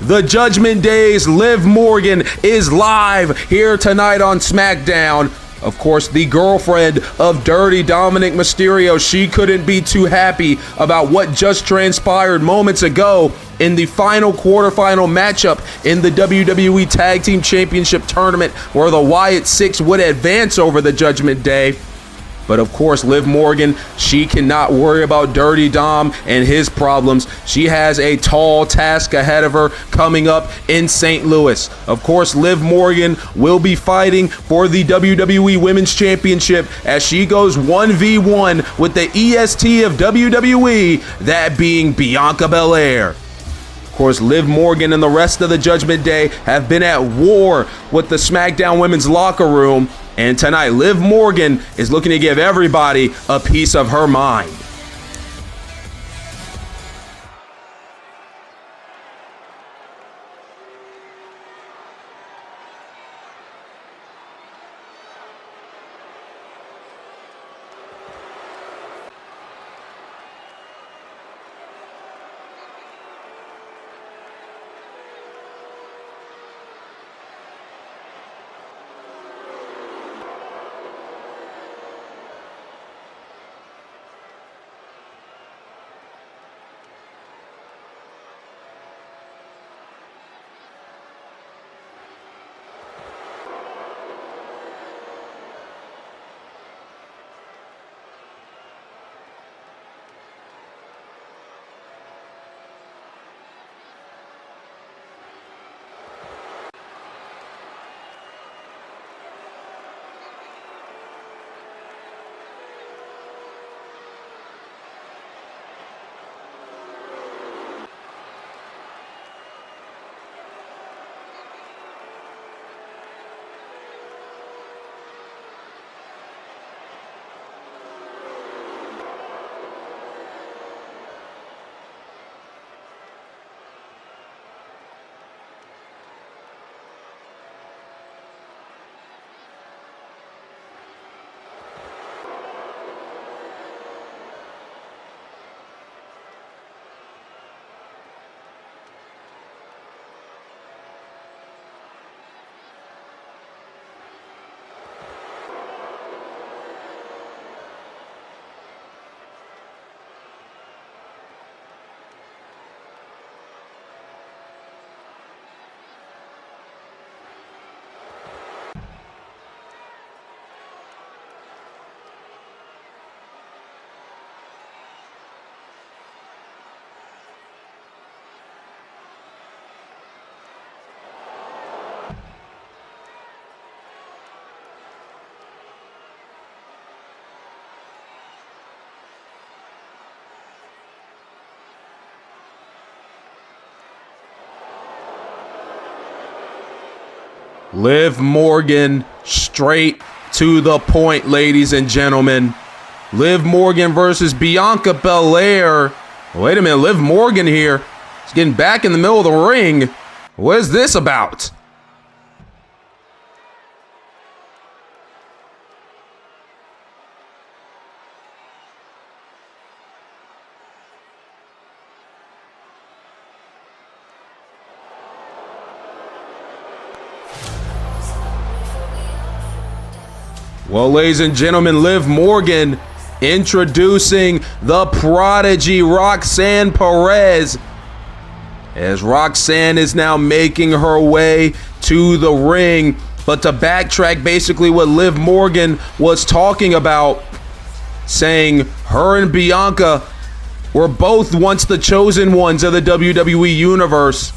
The Judgment Day's Liv Morgan is live here tonight on SmackDown. Of course, the girlfriend of Dirty Dominic Mysterio, she couldn't be too happy about what just transpired moments ago in the final quarterfinal matchup in the WWE Tag Team Championship Tournament, where the Wyatt Six would advance over the Judgment Day. But of course, Liv Morgan, she cannot worry about Dirty Dom and his problems. She has a tall task ahead of her coming up in St. Louis. Of course, Liv Morgan will be fighting for the WWE Women's Championship as she goes 1v1 with the EST of WWE, that being Bianca Belair. Of course, Liv Morgan and the rest of the Judgment Day have been at war with the SmackDown Women's locker room. And tonight, Liv Morgan is looking to give everybody a piece of her mind. Liv Morgan, straight to the point, ladies and gentlemen. Liv Morgan versus Bianca Belair. Wait a minute, Liv Morgan here. She's getting back in the middle of the ring. What is this about? Well, ladies and gentlemen, Liv Morgan introducing the prodigy Roxanne Perez, as Roxanne is now making her way to the ring. But to backtrack basically what Liv Morgan was talking about, saying her and Bianca were both once the chosen ones of the WWE Universe.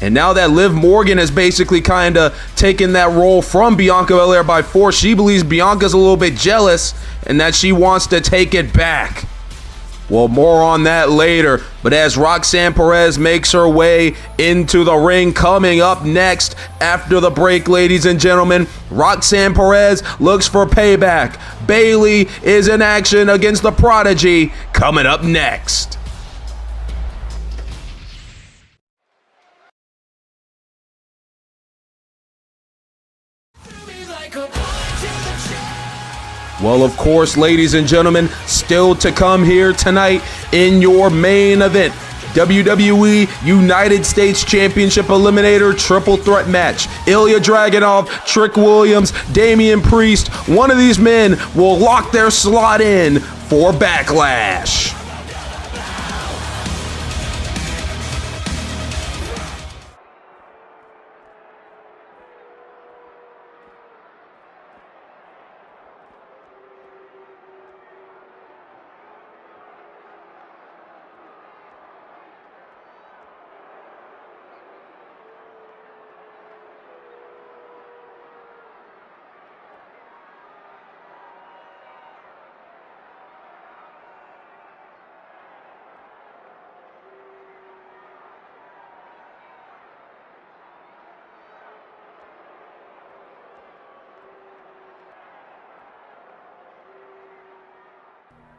And now that Liv Morgan has basically kind of taken that role from Bianca Belair by force, she believes Bianca's a little bit jealous and that she wants to take it back. Well, more on that later. But as Roxanne Perez makes her way into the ring, coming up next after the break, ladies and gentlemen, Roxanne Perez looks for payback. Bayley is in action against the Prodigy, coming up next. Well, of course, ladies and gentlemen, still to come here tonight in your main event, WWE United States Championship Eliminator Triple Threat match. Ilya Dragunov, Trick Williams, Damian Priest, one of these men will lock their slot in for Backlash.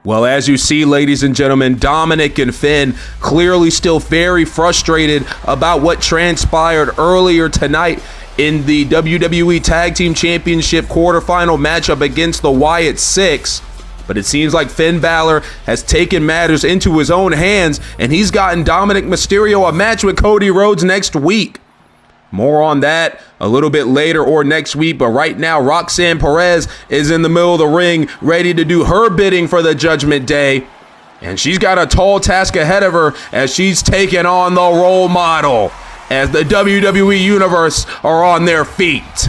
Well, as you see, ladies and gentlemen, Dominic and Finn clearly still very frustrated about what transpired earlier tonight in the WWE Tag Team Championship quarterfinal matchup against the Wyatt Six. But it seems like Finn Balor has taken matters into his own hands, and he's gotten Dominic Mysterio a match with Cody Rhodes next week. More on that a little bit later or next week, but right now Roxanne Perez is in the middle of the ring ready to do her bidding for the Judgment Day, and she's got a tall task ahead of her as she's taking on the role model as the WWE Universe are on their feet.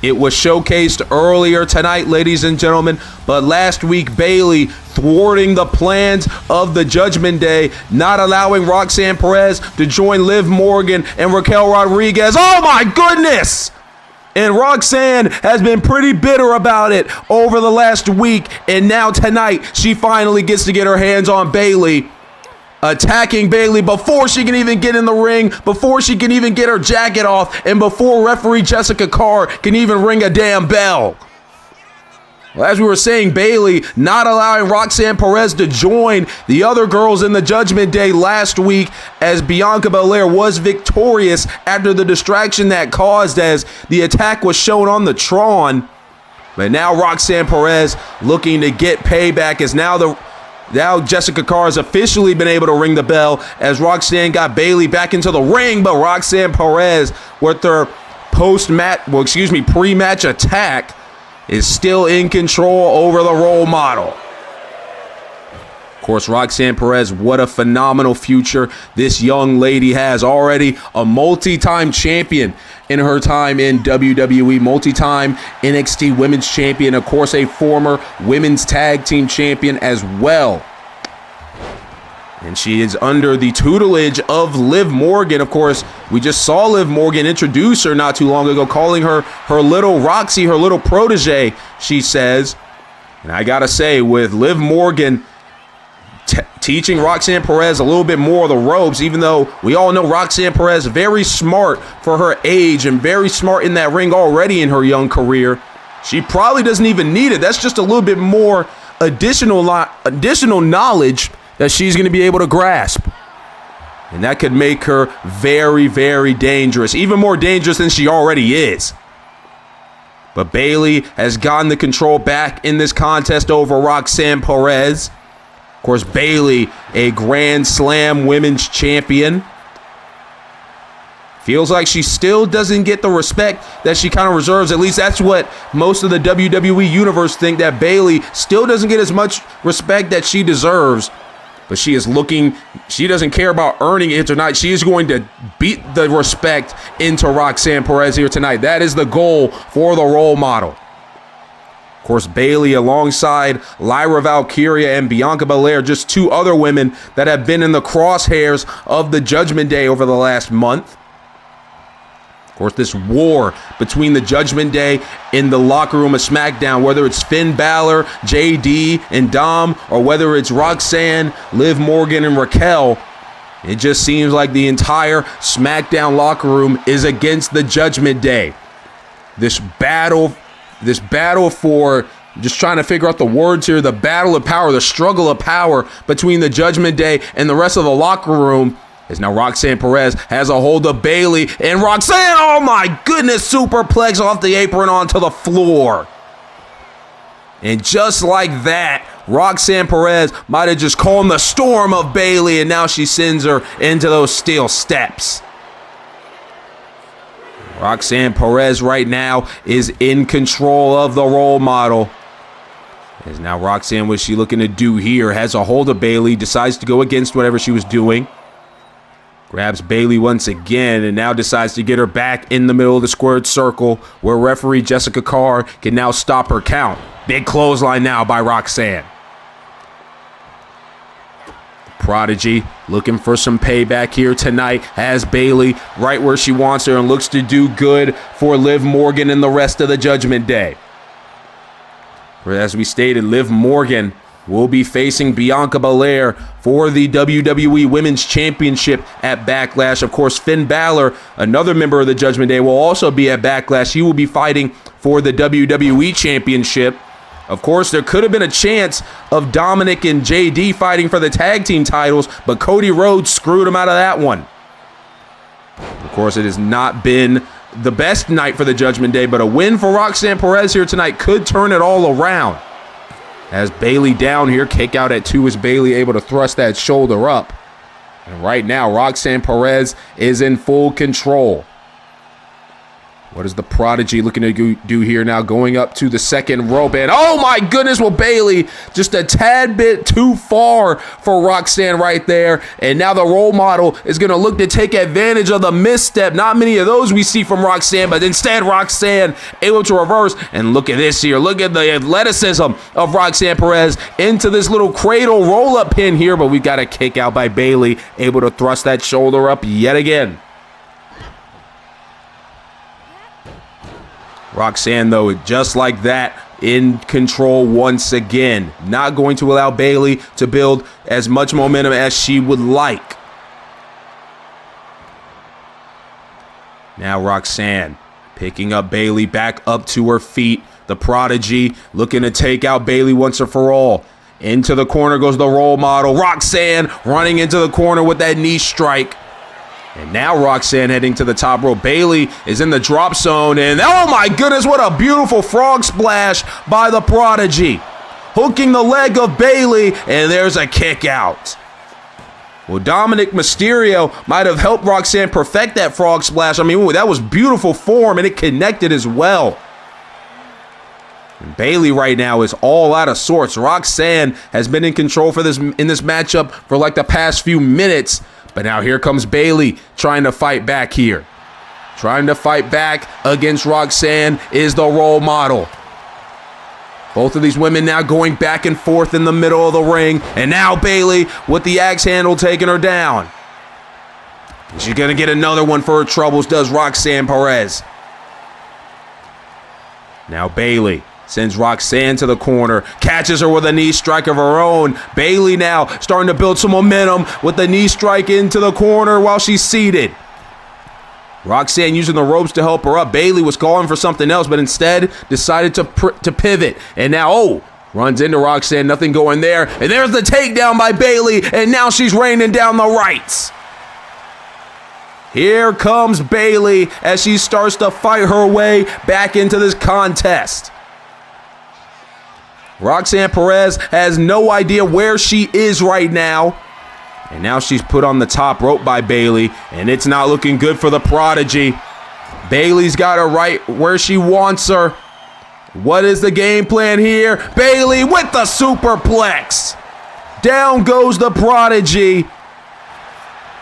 It was showcased earlier tonight, ladies and gentlemen, but last week, Bayley thwarting the plans of the Judgment Day, not allowing Roxanne Perez to join Liv Morgan and Raquel Rodriguez. Oh my goodness! And Roxanne has been pretty bitter about it over the last week, and now tonight, she finally gets to get her hands on Bayley, attacking Bayley before she can even get in the ring, before she can even get her jacket off, and before referee Jessica Carr can even ring a damn bell. Well, as we were saying, Bayley not allowing Roxanne Perez to join the other girls in the Judgment Day last week, as Bianca Belair was victorious after the distraction that caused as the attack was shown on the Tron. But now Roxanne Perez looking to get payback, as now Jessica Carr has officially been able to ring the bell as Roxanne got Bayley back into the ring, but Roxanne Perez with her pre-match attack is still in control over the role model. Of course, Roxanne Perez, what a phenomenal future this young lady has. Already a multi-time champion in her time in WWE, multi-time NXT Women's Champion, of course, a former Women's Tag Team Champion as well. And she is under the tutelage of Liv Morgan. Of course, we just saw Liv Morgan introduce her not too long ago, calling her her little Roxy, her little protege, she says. And I gotta say, with Liv Morgan teaching Roxanne Perez a little bit more of the ropes, even though we all know Roxanne Perez very smart for her age and very smart in that ring already in her young career. She probably doesn't even need it. That's just a little bit more additional knowledge that she's going to be able to grasp. And that could make her very, very dangerous, even more dangerous than she already is. But Bayley has gotten the control back in this contest over Roxanne Perez. Of course, Bayley, a Grand Slam Women's Champion. Feels like she still doesn't get the respect that she kind of reserves. At least that's what most of the WWE Universe think, that Bayley still doesn't get as much respect that she deserves. But she is looking, she doesn't care about earning it tonight. She is going to beat the respect into Roxanne Perez here tonight. That is the goal for the role model. Of Of course, Bayley alongside Lyra Valkyria and Bianca Belair, just two other women that have been in the crosshairs of the Judgment Day over the last month. Of course, this war between the Judgment Day in the locker room of SmackDown, whether it's Finn Balor, JD, and Dom, or whether it's Roxanne, Liv Morgan, and Raquel, it just seems like the entire SmackDown locker room is against the Judgment Day. This battle for, just trying to figure out the words here, the battle of power, the struggle of power between the Judgment Day and the rest of the locker room is now Roxanne Perez has a hold of Bayley, and Roxanne, oh my goodness, superplex off the apron onto the floor. And just like that, Roxanne Perez might have just calmed the storm of Bayley, and now she sends her into those steel steps. Roxanne Perez right now is in control of the role model. As now Roxanne, what's she looking to do here? Has a hold of Bayley, decides to go against whatever she was doing. Grabs Bayley once again and now decides to get her back in the middle of the squared circle where referee Jessica Carr can now stop her count. Big clothesline now by Roxanne. Prodigy looking for some payback here tonight, has Bayley right where she wants her and looks to do good for Liv Morgan and the rest of the Judgment Day. As we stated, Liv Morgan will be facing Bianca Belair for the WWE Women's Championship at Backlash. Of course, Finn Balor, another member of the Judgment Day, will also be at Backlash. He will be fighting for the WWE Championship. Of course, there could have been a chance of Dominic and JD fighting for the tag team titles, but Cody Rhodes screwed him out of that one. Of course, it has not been the best night for the Judgment Day, but a win for Roxanne Perez here tonight could turn it all around. As Bayley down here, kick out at 2 is Bayley able to thrust that shoulder up. And right now, Roxanne Perez is in full control. What is the Prodigy looking to do here now? Going up to the second rope, and oh my goodness, well, Bayley just a tad bit too far for Roxanne right there. And now the role model is going to look to take advantage of the misstep. Not many of those we see from Roxanne, but instead Roxanne able to reverse. And look at this here. Look at the athleticism of Roxanne Perez into this little cradle roll-up pin here, but we got a kick out by Bayley, able to thrust that shoulder up yet again. Roxanne, though, just like that, in control once again. Not going to allow Bayley to build as much momentum as she would like. Now Roxanne picking up Bayley back up to her feet. The Prodigy looking to take out Bayley once and for all. Into the corner goes the role model. Roxanne running into the corner with that knee strike. And now Roxanne heading to the top rope. Bayley is in the drop zone, and oh my goodness, what a beautiful frog splash by the Prodigy. Hooking the leg of Bayley, and there's a kick out. Well, Dominic Mysterio might have helped Roxanne perfect that frog splash. I mean, that was beautiful form, and it connected as well. And Bayley right now is all out of sorts. Roxanne has been in control for this in this matchup for like the past few minutes. But now here comes Bayley trying to fight back here. Trying to fight back against Roxanne is the role model. Both of these women now going back and forth in the middle of the ring. And now Bayley with the axe handle taking her down. And she's going to get another one for her troubles, does Roxanne Perez. Now Bayley sends Roxanne to the corner, catches her with a knee strike of her own. Bayley now starting to build some momentum with the knee strike into the corner while she's seated. Roxanne using the ropes to help her up. Bayley was calling for something else, but instead decided to pivot. And now, runs into Roxanne, nothing going there. And there's the takedown by Bayley, and now she's raining down the rights. Here comes Bayley as she starts to fight her way back into this contest. Roxanne Perez has no idea where she is right now. And now she's put on the top rope by Bayley, and it's not looking good for the Prodigy. Bayley's got her right where she wants her. What is the game plan here? Bayley with the superplex. Down goes the Prodigy.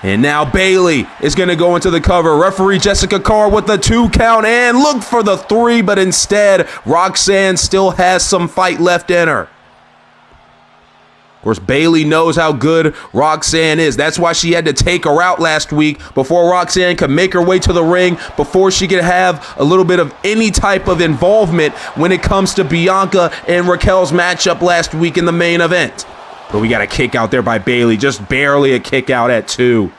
And now Bayley is going to go into the cover. Referee Jessica Carr with the 2 count and look for the 3, but instead Roxanne still has some fight left in her. Of course, Bayley knows how good Roxanne is. That's why she had to take her out last week before Roxanne could make her way to the ring, before she could have a little bit of any type of involvement when it comes to Bianca and Raquel's matchup last week in the main event. But we got a kick out there by Bayley, just barely a kick out at 2.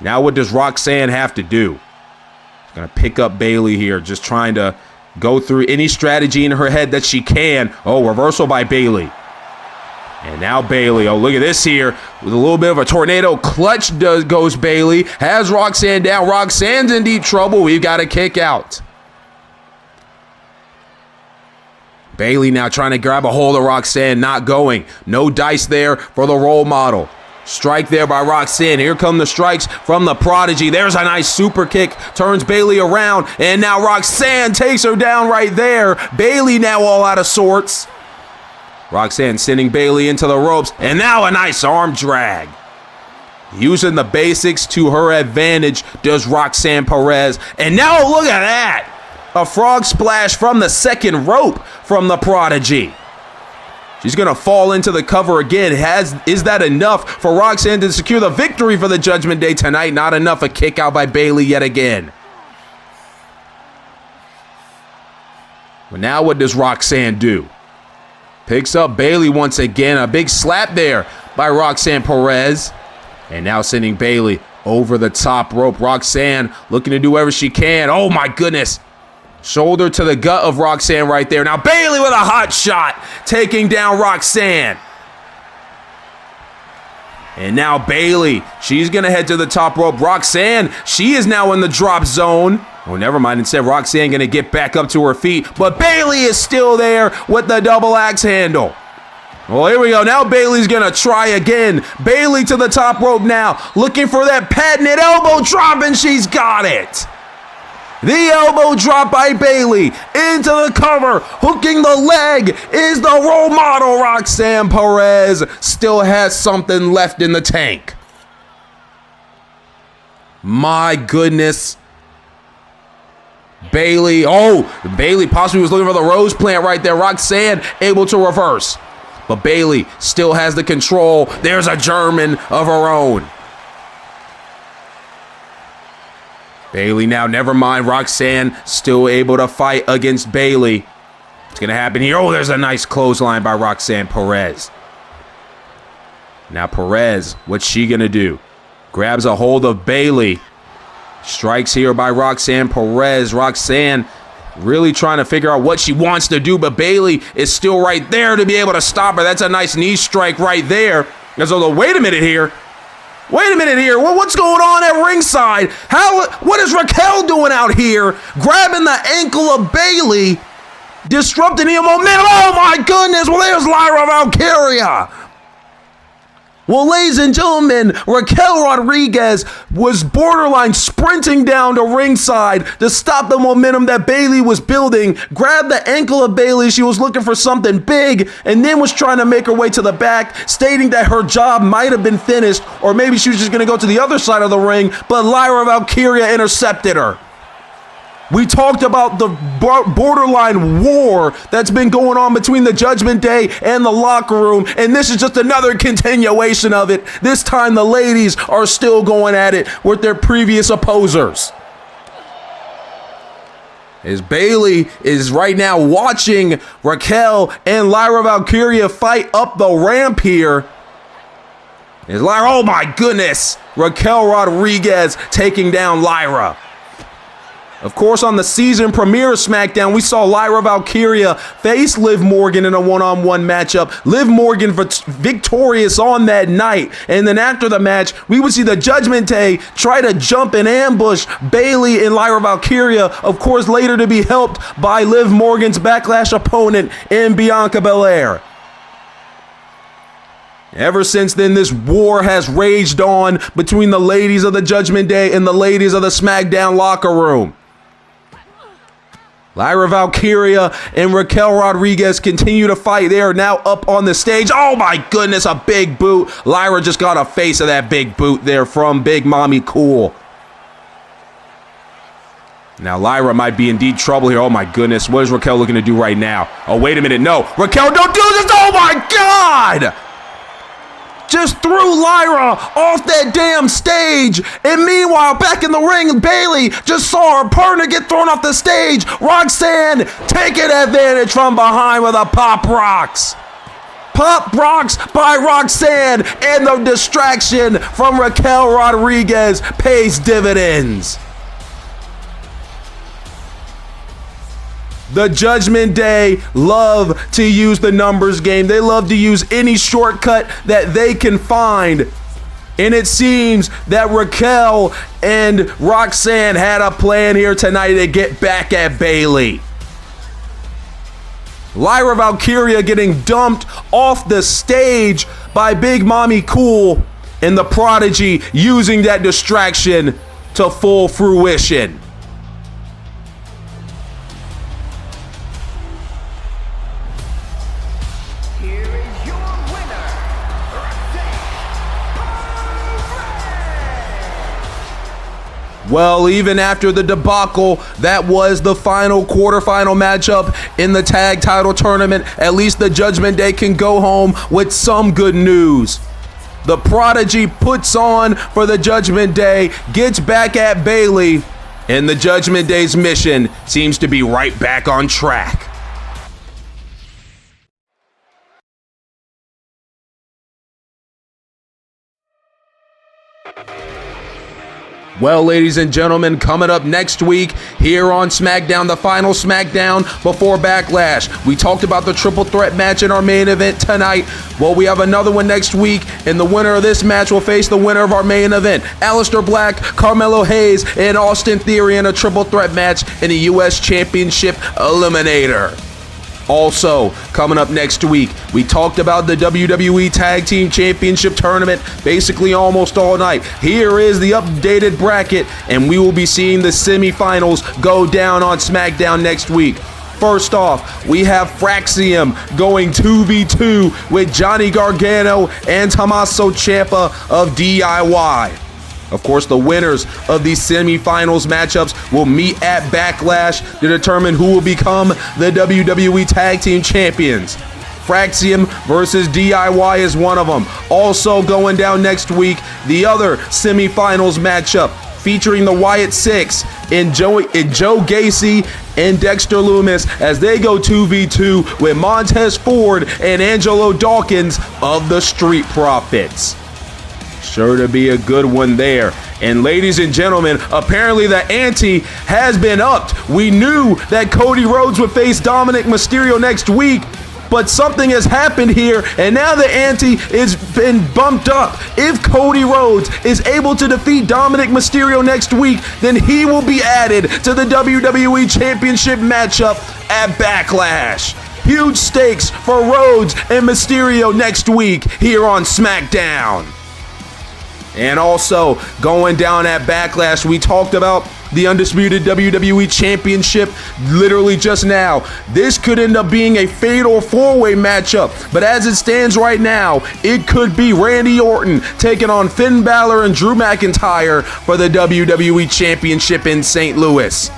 Now what does Roxanne have to do? She's going to pick up Bayley here, just trying to go through any strategy in her head that she can. Oh, reversal by Bayley. And now Bayley, oh, look at this here. With a little bit of a tornado clutch goes Bayley. Has Roxanne down. Roxanne's in deep trouble. We've got a kick out. Bayley now trying to grab a hold of Roxanne, not going. No dice there for the role model. Strike there by Roxanne. Here come the strikes from the Prodigy. There's a nice super kick. Turns Bayley around. And now Roxanne takes her down right there. Bayley now all out of sorts. Roxanne sending Bayley into the ropes. And now a nice arm drag. Using the basics to her advantage does Roxanne Perez. And now look at that. A frog splash from the second rope from the Prodigy. She's going to fall into the cover again. Is that enough for Roxanne to secure the victory for the Judgment Day tonight? Not enough. A kick out by Bayley yet again. Well, now what does Roxanne do? Picks up Bayley once again. A big slap there by Roxanne Perez. And now sending Bayley over the top rope. Roxanne looking to do whatever she can. Oh my goodness. Shoulder to the gut of Roxanne right there. Now Bayley with a hot shot, taking down Roxanne. And now Bayley, she's going to head to the top rope. Roxanne, she is now in the drop zone. Oh, never mind. Instead, Roxanne going to get back up to her feet. But Bayley is still there with the double axe handle. Well, here we go. Now Bayley's going to try again. Bayley to the top rope now, looking for that patented elbow drop, and she's got it. The elbow drop by Bayley into the cover, hooking the leg is the role model. Roxanne Perez still has something left in the tank. My goodness. Bayley, Bayley possibly was looking for the rose plant right there. Roxanne able to reverse. But Bayley still has the control. There's a German of her own. Bayley now, never mind. Roxanne still able to fight against Bayley. What's going to happen here? Oh, there's a nice clothesline by Roxanne Perez. Now Perez, what's she going to do? Grabs a hold of Bayley. Strikes here by Roxanne Perez. Roxanne really trying to figure out what she wants to do, but Bayley is still right there to be able to stop her. That's a nice knee strike right there. So, wait a minute here. Well, what's going on at ringside? What is Raquel doing out here? Grabbing the ankle of Bayley, disrupting the momentum. Oh my goodness! Well, there's Lyra Valkyria. Well, ladies and gentlemen, Raquel Rodriguez was borderline sprinting down to ringside to stop the momentum that Bayley was building, grabbed the ankle of Bayley. She was looking for something big, and then was trying to make her way to the back, stating that her job might have been finished, or maybe she was just going to go to the other side of the ring, but Lyra Valkyria intercepted her. We talked about the borderline war that's been going on between the Judgment Day and the locker room, and this is just another continuation of it. This time the ladies are still going at it with their previous opposers. As Bayley is right now watching Raquel and Lyra Valkyria fight up the ramp here. Is Lyra, oh my goodness, Raquel Rodriguez taking down Lyra. Of course, on the season premiere of SmackDown, we saw Lyra Valkyria face Liv Morgan in a one-on-one matchup. Liv Morgan victorious on that night. And then after the match, we would see the Judgment Day try to jump and ambush Bayley and Lyra Valkyria, of course, later to be helped by Liv Morgan's Backlash opponent in Bianca Belair. Ever since then, this war has raged on between the ladies of the Judgment Day and the ladies of the SmackDown locker room. Lyra Valkyria and Raquel Rodriguez continue to fight. They are now up on the stage. Oh my goodness, a big boot. Lyra just got a face of that big boot there from Big Mommy Cool. Now Lyra might be in deep trouble here. Oh my goodness, what is Raquel looking to do right now? Oh, wait a minute, no. Raquel, don't do this! Oh my God! Just threw Lyra off that damn stage. And meanwhile, back in the ring, Bayley just saw her partner get thrown off the stage. Roxanne taking advantage from behind with a Pop Rocks. Pop Rocks by Roxanne, and the distraction from Raquel Rodriguez pays dividends. The Judgment Day love to use the numbers game. They love to use any shortcut that they can find. And it seems that Raquel and Roxanne had a plan here tonight to get back at Bayley. Lyra Valkyria getting dumped off the stage by Big Mommy Cool, and the Prodigy using that distraction to full fruition. Well, even after the debacle, that was the final quarterfinal matchup in the tag title tournament. At least the Judgment Day can go home with some good news. The Prodigy puts on for the Judgment Day, gets back at Bayley, and the Judgment Day's mission seems to be right back on track. Well, ladies and gentlemen, coming up next week here on SmackDown, the final SmackDown before Backlash. We talked about the triple threat match in our main event tonight. Well, we have another one next week, and the winner of this match will face the winner of our main event. Aleister Black, Carmelo Hayes, and Austin Theory in a triple threat match in the U.S. Championship Eliminator. Also, coming up next week, we talked about the WWE Tag Team Championship Tournament basically almost all night. Here is the updated bracket, and we will be seeing the semifinals go down on SmackDown next week. First off, we have Fraxium going 2v2 with Johnny Gargano and Tommaso Ciampa of DIY. Of course, the winners of these semifinals matchups will meet at Backlash to determine who will become the WWE Tag Team Champions. Fraxium versus DIY is one of them. Also going down next week, the other semifinals matchup featuring the Wyatt Six and Joe Gacy and Dexter Lumis as they go 2v2 with Montez Ford and Angelo Dawkins of the Street Profits. Sure to be a good one there. And ladies and gentlemen, apparently the ante has been upped. We knew that Cody Rhodes would face Dominic Mysterio next week, but something has happened here, and now the ante has been bumped up. If Cody Rhodes is able to defeat Dominic Mysterio next week, then he will be added to the WWE Championship matchup at Backlash. Huge stakes for Rhodes and Mysterio next week here on SmackDown. And also, going down at Backlash, we talked about the undisputed WWE Championship literally just now. This could end up being a fatal four-way matchup, but as it stands right now, it could be Randy Orton taking on Finn Balor and Drew McIntyre for the WWE Championship in St. Louis.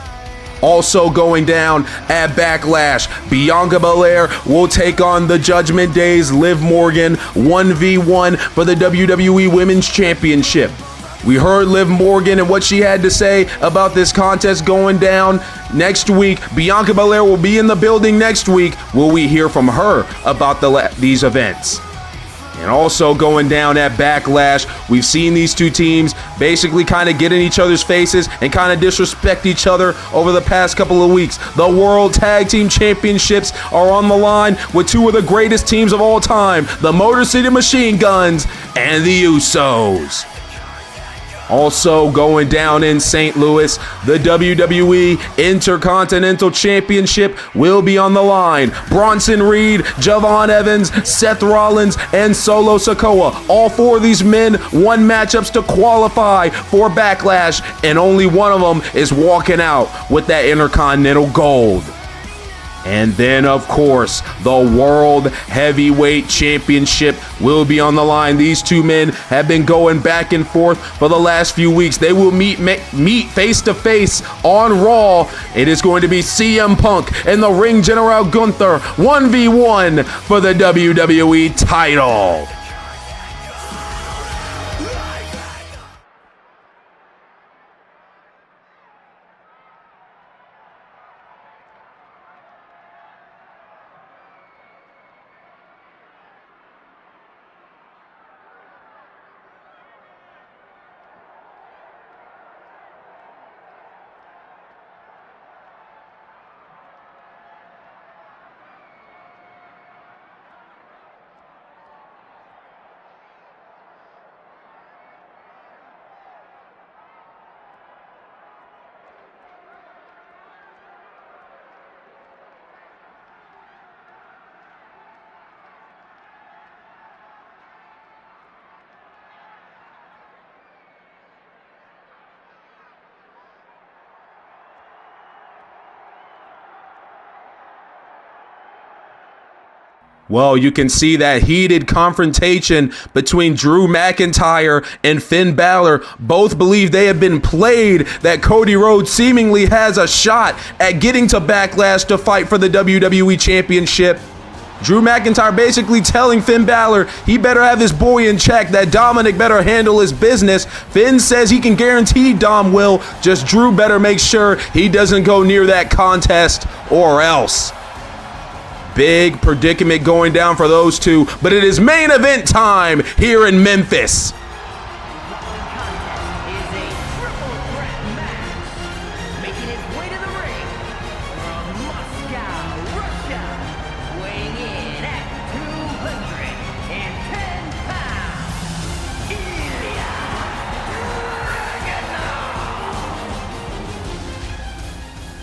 Also going down at Backlash, Bianca Belair will take on the Judgment Day's Liv Morgan 1v1 for the WWE Women's Championship. We heard Liv Morgan and what she had to say about this contest going down next week. Bianca Belair will be in the building next week. Will we hear from her about these events? And also going down at Backlash, we've seen these two teams basically kind of get in each other's faces and kind of disrespect each other over the past couple of weeks. The World Tag Team Championships are on the line with two of the greatest teams of all time, the Motor City Machine Guns and the Usos. Also going down in St. Louis, the WWE Intercontinental Championship will be on the line. Bronson Reed, Javon Evans, Seth Rollins, and Solo Sikoa. All four of these men won matchups to qualify for Backlash, and only one of them is walking out with that Intercontinental gold. And then, of course, the World Heavyweight Championship will be on the line. These two men have been going back and forth for the last few weeks. They will meet face-to-face on Raw. It is going to be CM Punk and the Ring General Gunther 1v1 for the WWE title. Well, you can see that heated confrontation between Drew McIntyre and Finn Balor. Both believe they have been played, that Cody Rhodes seemingly has a shot at getting to Backlash to fight for the WWE Championship. Drew McIntyre basically telling Finn Balor he better have his boy in check, that Dominic better handle his business. Finn says he can guarantee Dom will, just Drew better make sure he doesn't go near that contest or else. Big predicament going down for those two, but it is main event time here in Memphis.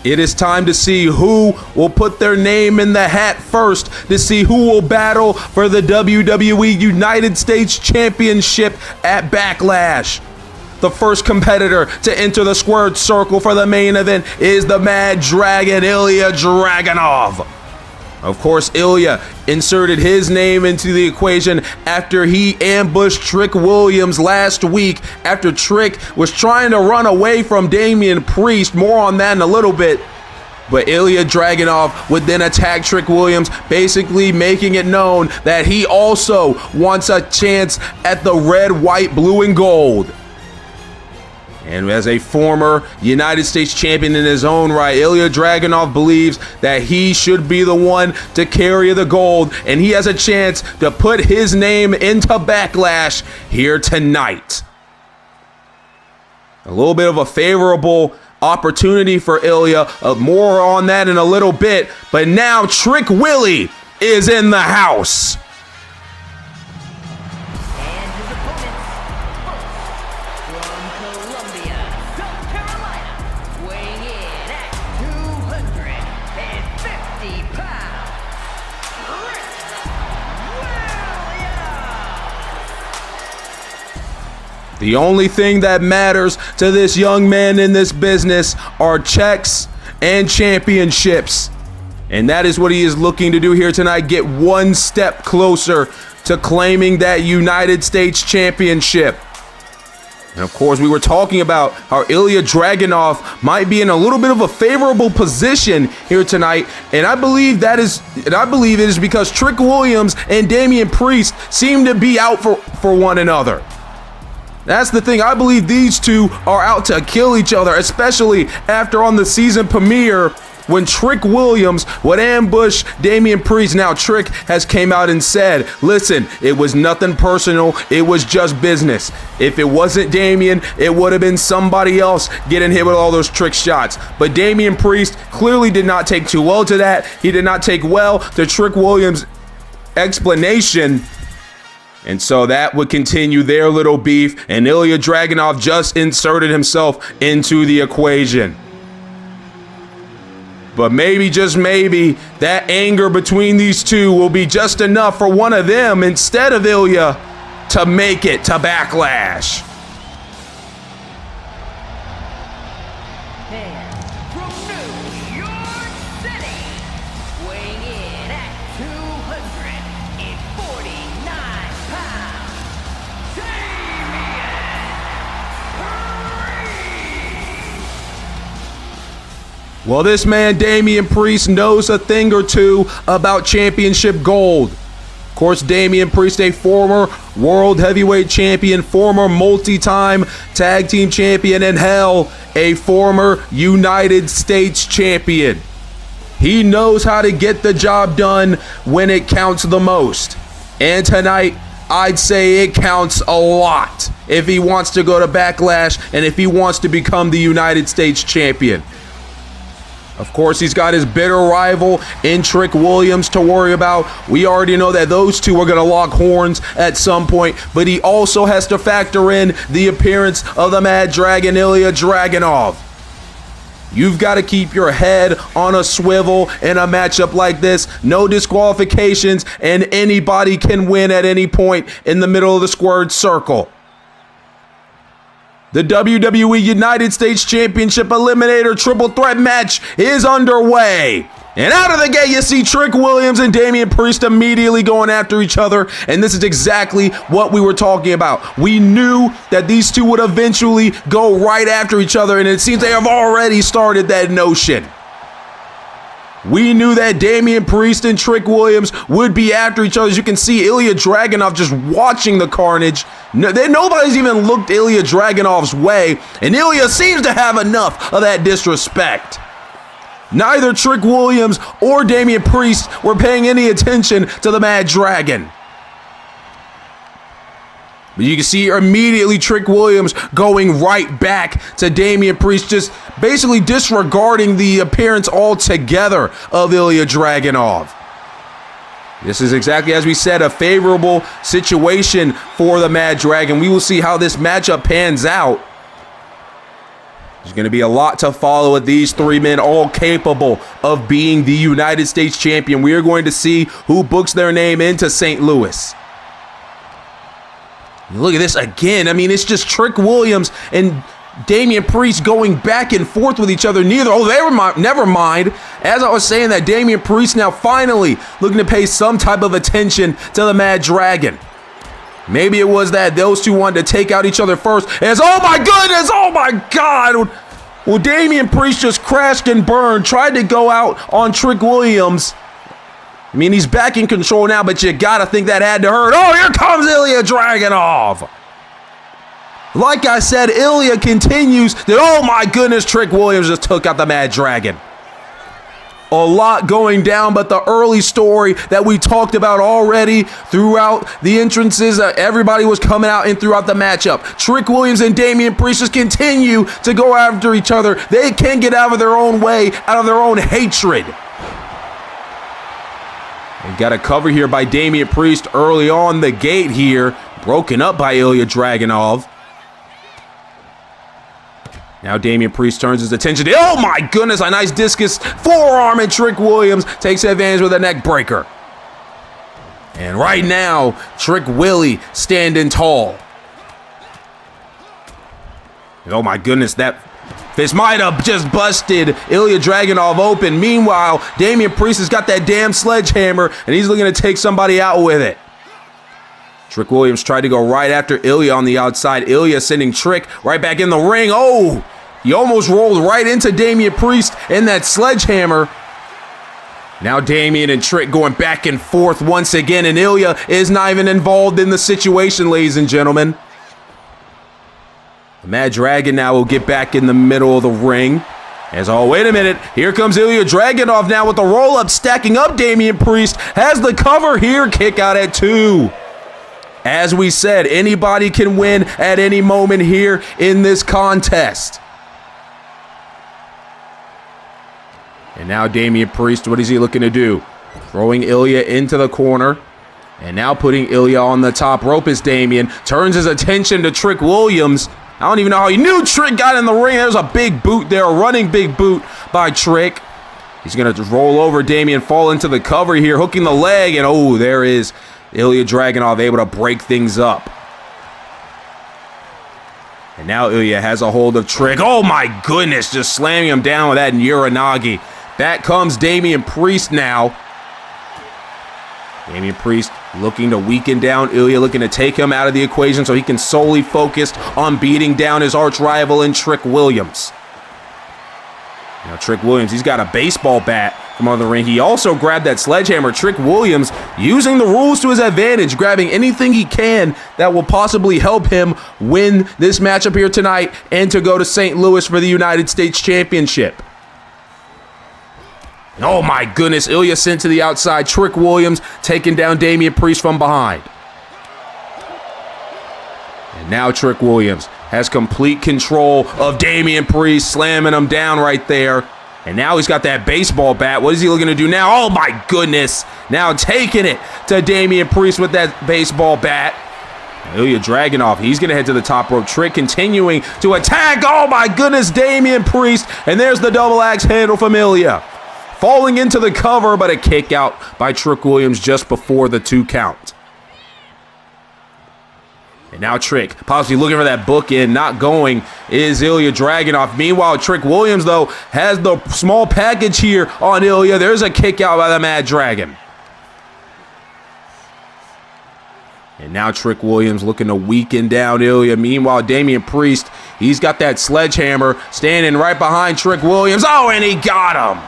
It is time to see who will put their name in the hat first, to see who will battle for the WWE United States Championship at Backlash. The first competitor to enter the squared circle for the main event is the Mad Dragon, Ilya Dragunov. Of course, Ilya inserted his name into the equation after he ambushed Trick Williams last week, after Trick was trying to run away from Damian Priest. More on that in a little bit. But Ilya Dragunov would then attack Trick Williams, basically making it known that he also wants a chance at the red, white, blue, and gold. And as a former United States champion in his own right, Ilya Dragunov believes that he should be the one to carry the gold, and he has a chance to put his name into Backlash here tonight. A little bit of a favorable opportunity for Ilya. More on that in a little bit, but now Trick Willie is in the house. The only thing that matters to this young man in this business are checks and championships. And that is what he is looking to do here tonight, get one step closer to claiming that United States Championship. And of course, we were talking about how Ilya Dragunov might be in a little bit of a favorable position here tonight, and I believe it is because Trick Williams and Damian Priest seem to be out for one another. That's the thing. I believe these two are out to kill each other, especially after on the season premiere when Trick Williams would ambush Damian Priest. Now, Trick has came out and said, listen, it was nothing personal. It was just business. If it wasn't Damian, it would have been somebody else getting hit with all those trick shots. But Damian Priest clearly did not take too well to that. He did not take well to Trick Williams' explanation. And so that would continue their little beef, and Ilya Dragunov just inserted himself into the equation. But maybe, just maybe, that anger between these two will be just enough for one of them, instead of Ilya, to make it to Backlash. And from New York City, Well, this man, Damian Priest, knows a thing or two about championship gold. Of course, Damian Priest, a former world heavyweight champion, former multi-time tag team champion, and hell, a former United States champion. He knows how to get the job done when it counts the most. And tonight, I'd say it counts a lot if he wants to go to Backlash and if he wants to become the United States champion. Of course, he's got his bitter rival in Trick Williams to worry about. We already know that those two are going to lock horns at some point, but he also has to factor in the appearance of the Mad Dragon, Ilya Dragunov. You've got to keep your head on a swivel in a matchup like this. No disqualifications, and anybody can win at any point in the middle of the squared circle. The WWE United States Championship Eliminator Triple Threat match is underway. And out of the gate, you see Trick Williams and Damian Priest immediately going after each other. And this is exactly what we were talking about. We knew that these two would eventually go right after each other, and it seems they have already started that notion. We knew that Damian Priest and Trick Williams would be after each other. As you can see, Ilya Dragunov just watching the carnage. Nobody's even looked Ilya Dragunov's way, and Ilya seems to have enough of that disrespect. Neither Trick Williams or Damian Priest were paying any attention to the Mad Dragon. But you can see immediately Trick Williams going right back to Damian Priest, just basically disregarding the appearance altogether of Ilya Dragunov. This is exactly as we said, a favorable situation for the Mad Dragon. We will see how this matchup pans out. There's going to be a lot to follow with these three men, all capable of being the United States champion. We are going to see who books their name into St. Louis. Look at this again. I mean, it's just Trick Williams and Damian Priest going back and forth with each other. Never mind. As I was saying, that Damian Priest now finally looking to pay some type of attention to the Mad Dragon. Maybe it was that those two wanted to take out each other first. As, oh my goodness, oh my God. Well, Damian Priest just crashed and burned, tried to go out on Trick Williams. I mean, he's back in control now, but you gotta think that had to hurt. Oh, here comes Ilya Dragunov. Like I said, Ilya continues that, oh my goodness, Trick Williams just took out the Mad Dragon. A lot going down, but the early story that we talked about already throughout the entrances, everybody was coming out and throughout the matchup. Trick Williams and Damian Priest just continue to go after each other. They can't get out of their own way, out of their own hatred. They got a cover here by Damian Priest early on the gate here, broken up by Ilya Dragunov. Now Damian Priest turns his attention to, oh my goodness, a nice discus forearm, and Trick Williams takes advantage with a neck breaker. And right now, Trick Willie standing tall. And oh my goodness, that fist might have just busted Ilya Dragunov open. Meanwhile, Damian Priest has got that damn sledgehammer, and he's looking to take somebody out with it. Trick Williams tried to go right after Ilya on the outside. Ilya sending Trick right back in the ring. Oh, he almost rolled right into Damian Priest and that sledgehammer. Now Damian and Trick going back and forth once again, and Ilya is not even involved in the situation, ladies and gentlemen. The Mad Dragon now will get back in the middle of the ring. As, oh, wait a minute. Here comes Ilya Dragunov now with the roll-up, stacking up Damian Priest. Has the cover here. Kick out at 2. As we said, anybody can win at any moment here in this contest. And now Damian Priest, what is he looking to do? Throwing Ilya into the corner. And now putting Ilya on the top rope as Damian turns his attention to Trick Williams. I don't even know how he knew Trick got in the ring. There's a big boot there, a running big boot by Trick. He's going to roll over Damian, fall into the cover here, hooking the leg. And oh, there is Ilya Dragunov able to break things up. And now Ilya has a hold of Trick. Oh my goodness, just slamming him down with that Uranagi. Back comes Damian Priest now. Damian Priest looking to weaken down Ilya, looking to take him out of the equation so he can solely focus on beating down his arch rival in Trick Williams. Now Trick Williams, he's got a baseball bat from under the ring. He also grabbed that sledgehammer. Trick Williams using the rules to his advantage, grabbing anything he can that will possibly help him win this matchup here tonight and to go to St. Louis for the United States Championship. Oh my goodness, Ilya sent to the outside. Trick Williams taking down Damian Priest from behind. And now Trick Williams has complete control of Damian Priest, slamming him down right there. And now he's got that baseball bat. What is he looking to do now? Oh my goodness. Now taking it to Damian Priest with that baseball bat. Ilya Dragunov, he's going to head to the top rope. Trick continuing to attack. Oh my goodness, Damian Priest. And there's the double axe handle from Ilya. Falling into the cover, but a kick out by Trick Williams just before the 2 count. And now Trick, possibly looking for that bookend, not going, is Ilya Dragunov. Meanwhile, Trick Williams, though, has the small package here on Ilya. There's a kick out by the Mad Dragon. And now Trick Williams looking to weaken down Ilya. Meanwhile, Damian Priest, he's got that sledgehammer standing right behind Trick Williams. Oh, and he got him.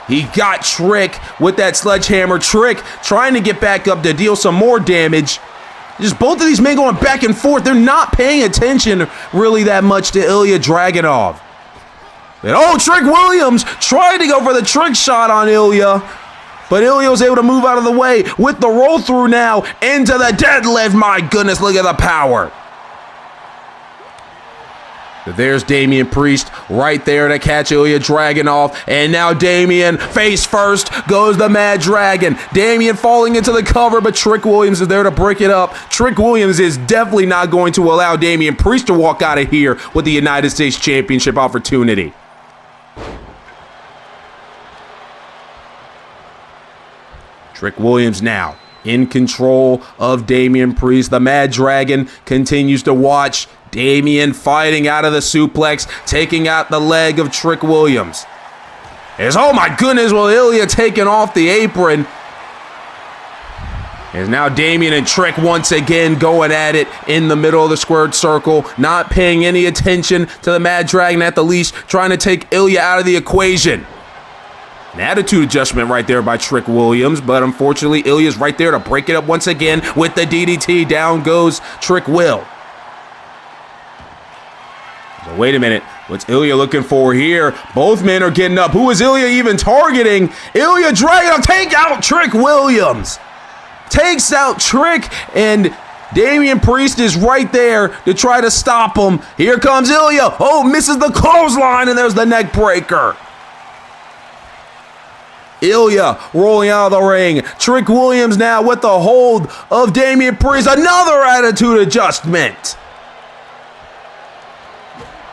He got Trick with that sledgehammer. Trick trying to get back up to deal some more damage. Just both of these men going back and forth. They're not paying attention really that much to Ilya Dragunov. And oh, Trick Williams trying to go for the trick shot on Ilya. But Ilya was able to move out of the way with the roll through now into the deadlift. My goodness, look at the power. But there's Damian Priest right there to catch Ilya Dragunov. And now Damian face first goes the Mad Dragon. Damian falling into the cover, but Trick Williams is there to break it up. Trick Williams is definitely not going to allow Damian Priest to walk out of here with the United States Championship opportunity. Trick Williams now in control of Damian Priest. The Mad Dragon continues to watch Damian fighting out of the suplex, taking out the leg of Trick Williams. Oh my goodness, will Ilya taking off the apron. As now Damian and Trick once again going at it in the middle of the squared circle, not paying any attention to the Mad Dragon at the least, trying to take Ilya out of the equation. An attitude adjustment right there by Trick Williams, but unfortunately Ilya's right there to break it up once again with the DDT. Down goes Trick Will. So wait a minute, what's Ilya looking for here? Both men are getting up. Who is Ilya even targeting? Ilya Dragunov take out Trick Williams. Takes out Trick, and Damian Priest is right there to try to stop him. Here comes Ilya. Oh, misses the clothesline, and there's the neck breaker. Ilya rolling out of the ring. Trick Williams now with the hold of Damian Priest. Another attitude adjustment.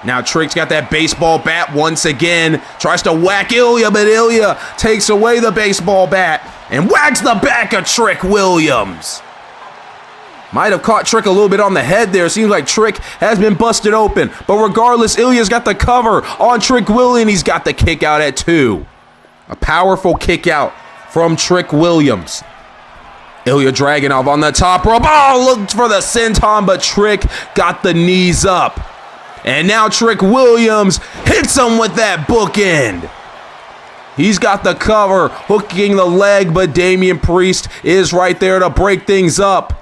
Now Trick's got that baseball bat once again. Tries to whack Ilya, but Ilya takes away the baseball bat and whacks the back of Trick Williams. Might have caught Trick a little bit on the head there. Seems like Trick has been busted open. But regardless, Ilya's got the cover on Trick Williams. He's got the kick out at 2. A powerful kick out from Trick Williams. Ilya Dragunov on the top rope. Oh, looked for the senton, but Trick got the knees up. And now Trick Williams hits him with that bookend. He's got the cover, hooking the leg, but Damian Priest is right there to break things up.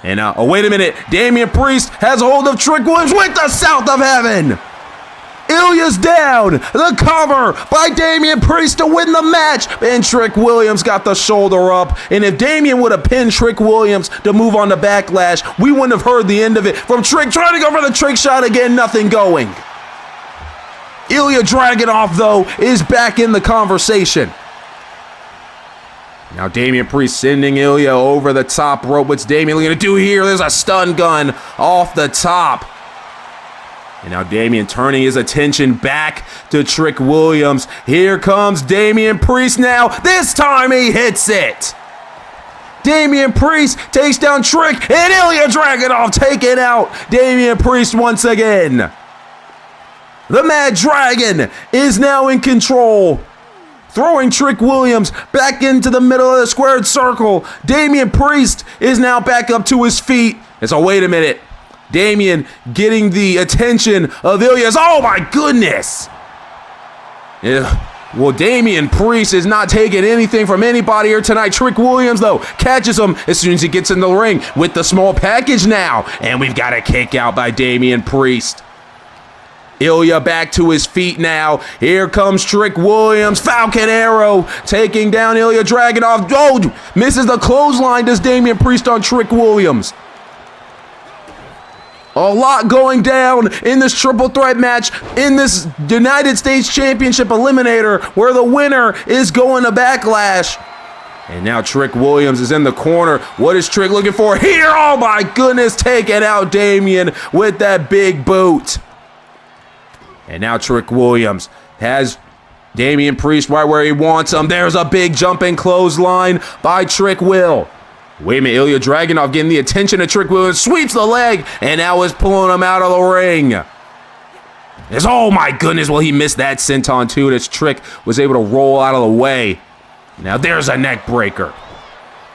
And oh, wait a minute. Damian Priest has a hold of Trick Williams with the South of Heaven. Ilya's down. The cover by Damian Priest to win the match. And Trick Williams got the shoulder up. And if Damian would have pinned Trick Williams to move on to Backlash, we wouldn't have heard the end of it. From Trick trying to go for the trick shot again, nothing going. Ilya Dragunov, though, is back in the conversation. Now Damian Priest sending Ilya over the top rope. What's Damian going to do here? There's a stun gun off the top. And now Damian turning his attention back to Trick Williams. Here comes Damian Priest now. This time he hits it. Damian Priest takes down Trick, and Ilya Dragunov taking out Damian Priest once again. The Mad Dragon is now in control. Throwing Trick Williams back into the middle of the squared circle. Damian Priest is now back up to his feet. And so wait a minute. Damian getting the attention of Ilya's. Oh my goodness. Yeah. Well, Damian Priest is not taking anything from anybody here tonight. Trick Williams, though, catches him as soon as he gets in the ring with the small package now. And we've got a kick out by Damian Priest. Ilya back to his feet now. Here comes Trick Williams. Falcon Arrow taking down Ilya Dragunov. Oh, misses the clothesline, does Damian Priest on Trick Williams. A lot going down in this triple threat match in this United States Championship Eliminator where the winner is going to Backlash. And now Trick Williams is in the corner. What is Trick looking for here? Oh my goodness, taking out Damian with that big boot. And now Trick Williams has Damian Priest right where he wants him. There's a big jumping clothesline by Trick Will. Wait a minute, Ilya Dragunov getting the attention of Trick Williams, sweeps the leg, and now is pulling him out of the ring. Oh my goodness, well he missed that senton too, as Trick was able to roll out of the way. Now there's a neck breaker.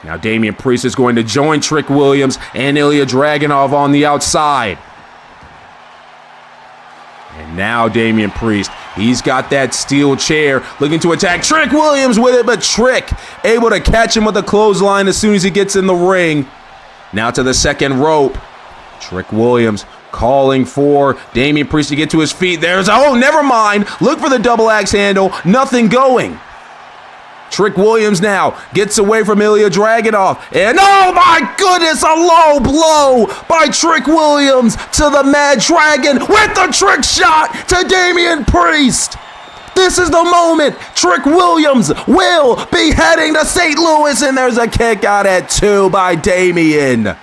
Now Damian Priest is going to join Trick Williams and Ilya Dragunov on the outside. And now Damian Priest, he's got that steel chair looking to attack Trick Williams with it, but Trick able to catch him with a clothesline as soon as he gets in the ring. Now to the second rope. Trick Williams calling for Damian Priest to get to his feet. Oh, never mind. Look for the double axe handle. Nothing going. Trick Williams now gets away from Ilya Dragunov. And oh my goodness, a low blow by Trick Williams to the Mad Dragon with the trick shot to Damian Priest. This is the moment. Trick Williams will be heading to St. Louis, and there's a kick out at 2 by Damian.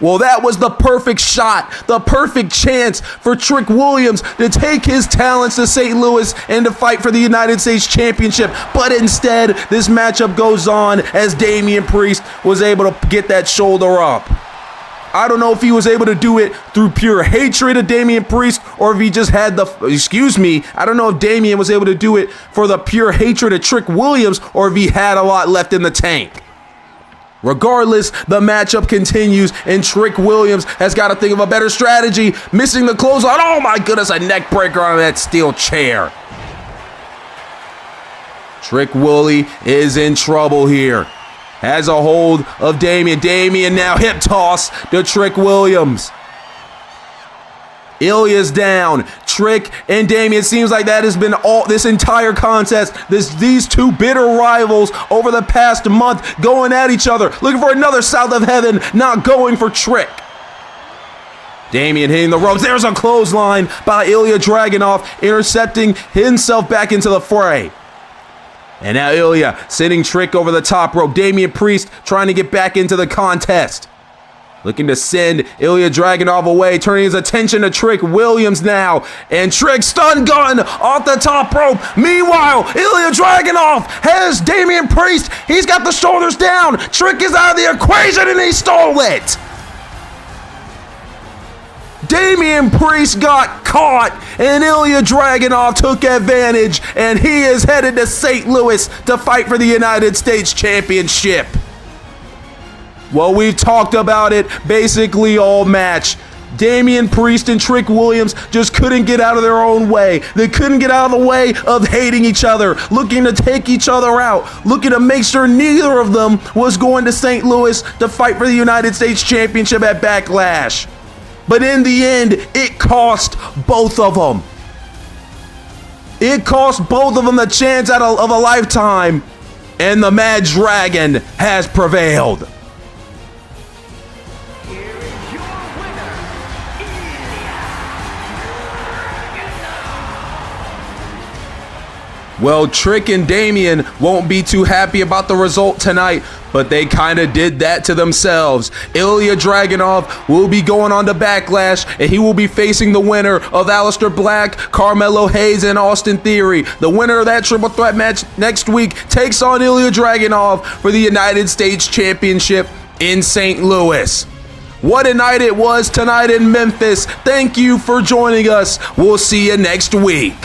Well, that was the perfect shot, the perfect chance for Trick Williams to take his talents to St. Louis and to fight for the United States Championship. But instead, this matchup goes on as Damian Priest was able to get that shoulder up. I don't know if he was able to do it through pure hatred of Damian Priest or if he just had I don't know if Damian was able to do it for the pure hatred of Trick Williams or if he had a lot left in the tank. Regardless, the matchup continues, and Trick Williams has got to think of a better strategy. Missing the clothesline. Oh my goodness, a neck breaker on that steel chair. Trick Willie is in trouble here. Has a hold of Damian. Damian now hip toss to Trick Williams. Ilya's down. Trick and Damian, seems like that has been all this entire contest. These two bitter rivals over the past month going at each other, looking for another South of Heaven, not going for Trick. Damian hitting the ropes. There's a clothesline by Ilya Dragunov, intercepting himself back into the fray. And now Ilya sending Trick over the top rope. Damian Priest trying to get back into the contest. Looking to send Ilya Dragunov away, turning his attention to Trick Williams now. And Trick stun gun off the top rope. Meanwhile, Ilya Dragunov has Damian Priest. He's got the shoulders down. Trick is out of the equation and he stole it. Damian Priest got caught and Ilya Dragunov took advantage, and he is headed to St. Louis to fight for the United States Championship. Well, we've talked about it basically all match. Damian Priest and Trick Williams just couldn't get out of their own way. They couldn't get out of the way of hating each other, looking to take each other out, looking to make sure neither of them was going to St. Louis to fight for the United States Championship at Backlash. But in the end, it cost both of them. It cost both of them the chance of a lifetime, and the Mad Dragon has prevailed. Well, Trick and Damian won't be too happy about the result tonight, but they kind of did that to themselves. Ilya Dragunov will be going on to Backlash, and he will be facing the winner of Aleister Black, Carmelo Hayes, and Austin Theory. The winner of that triple threat match next week takes on Ilya Dragunov for the United States Championship in St. Louis. What a night it was tonight in Memphis. Thank you for joining us. We'll see you next week.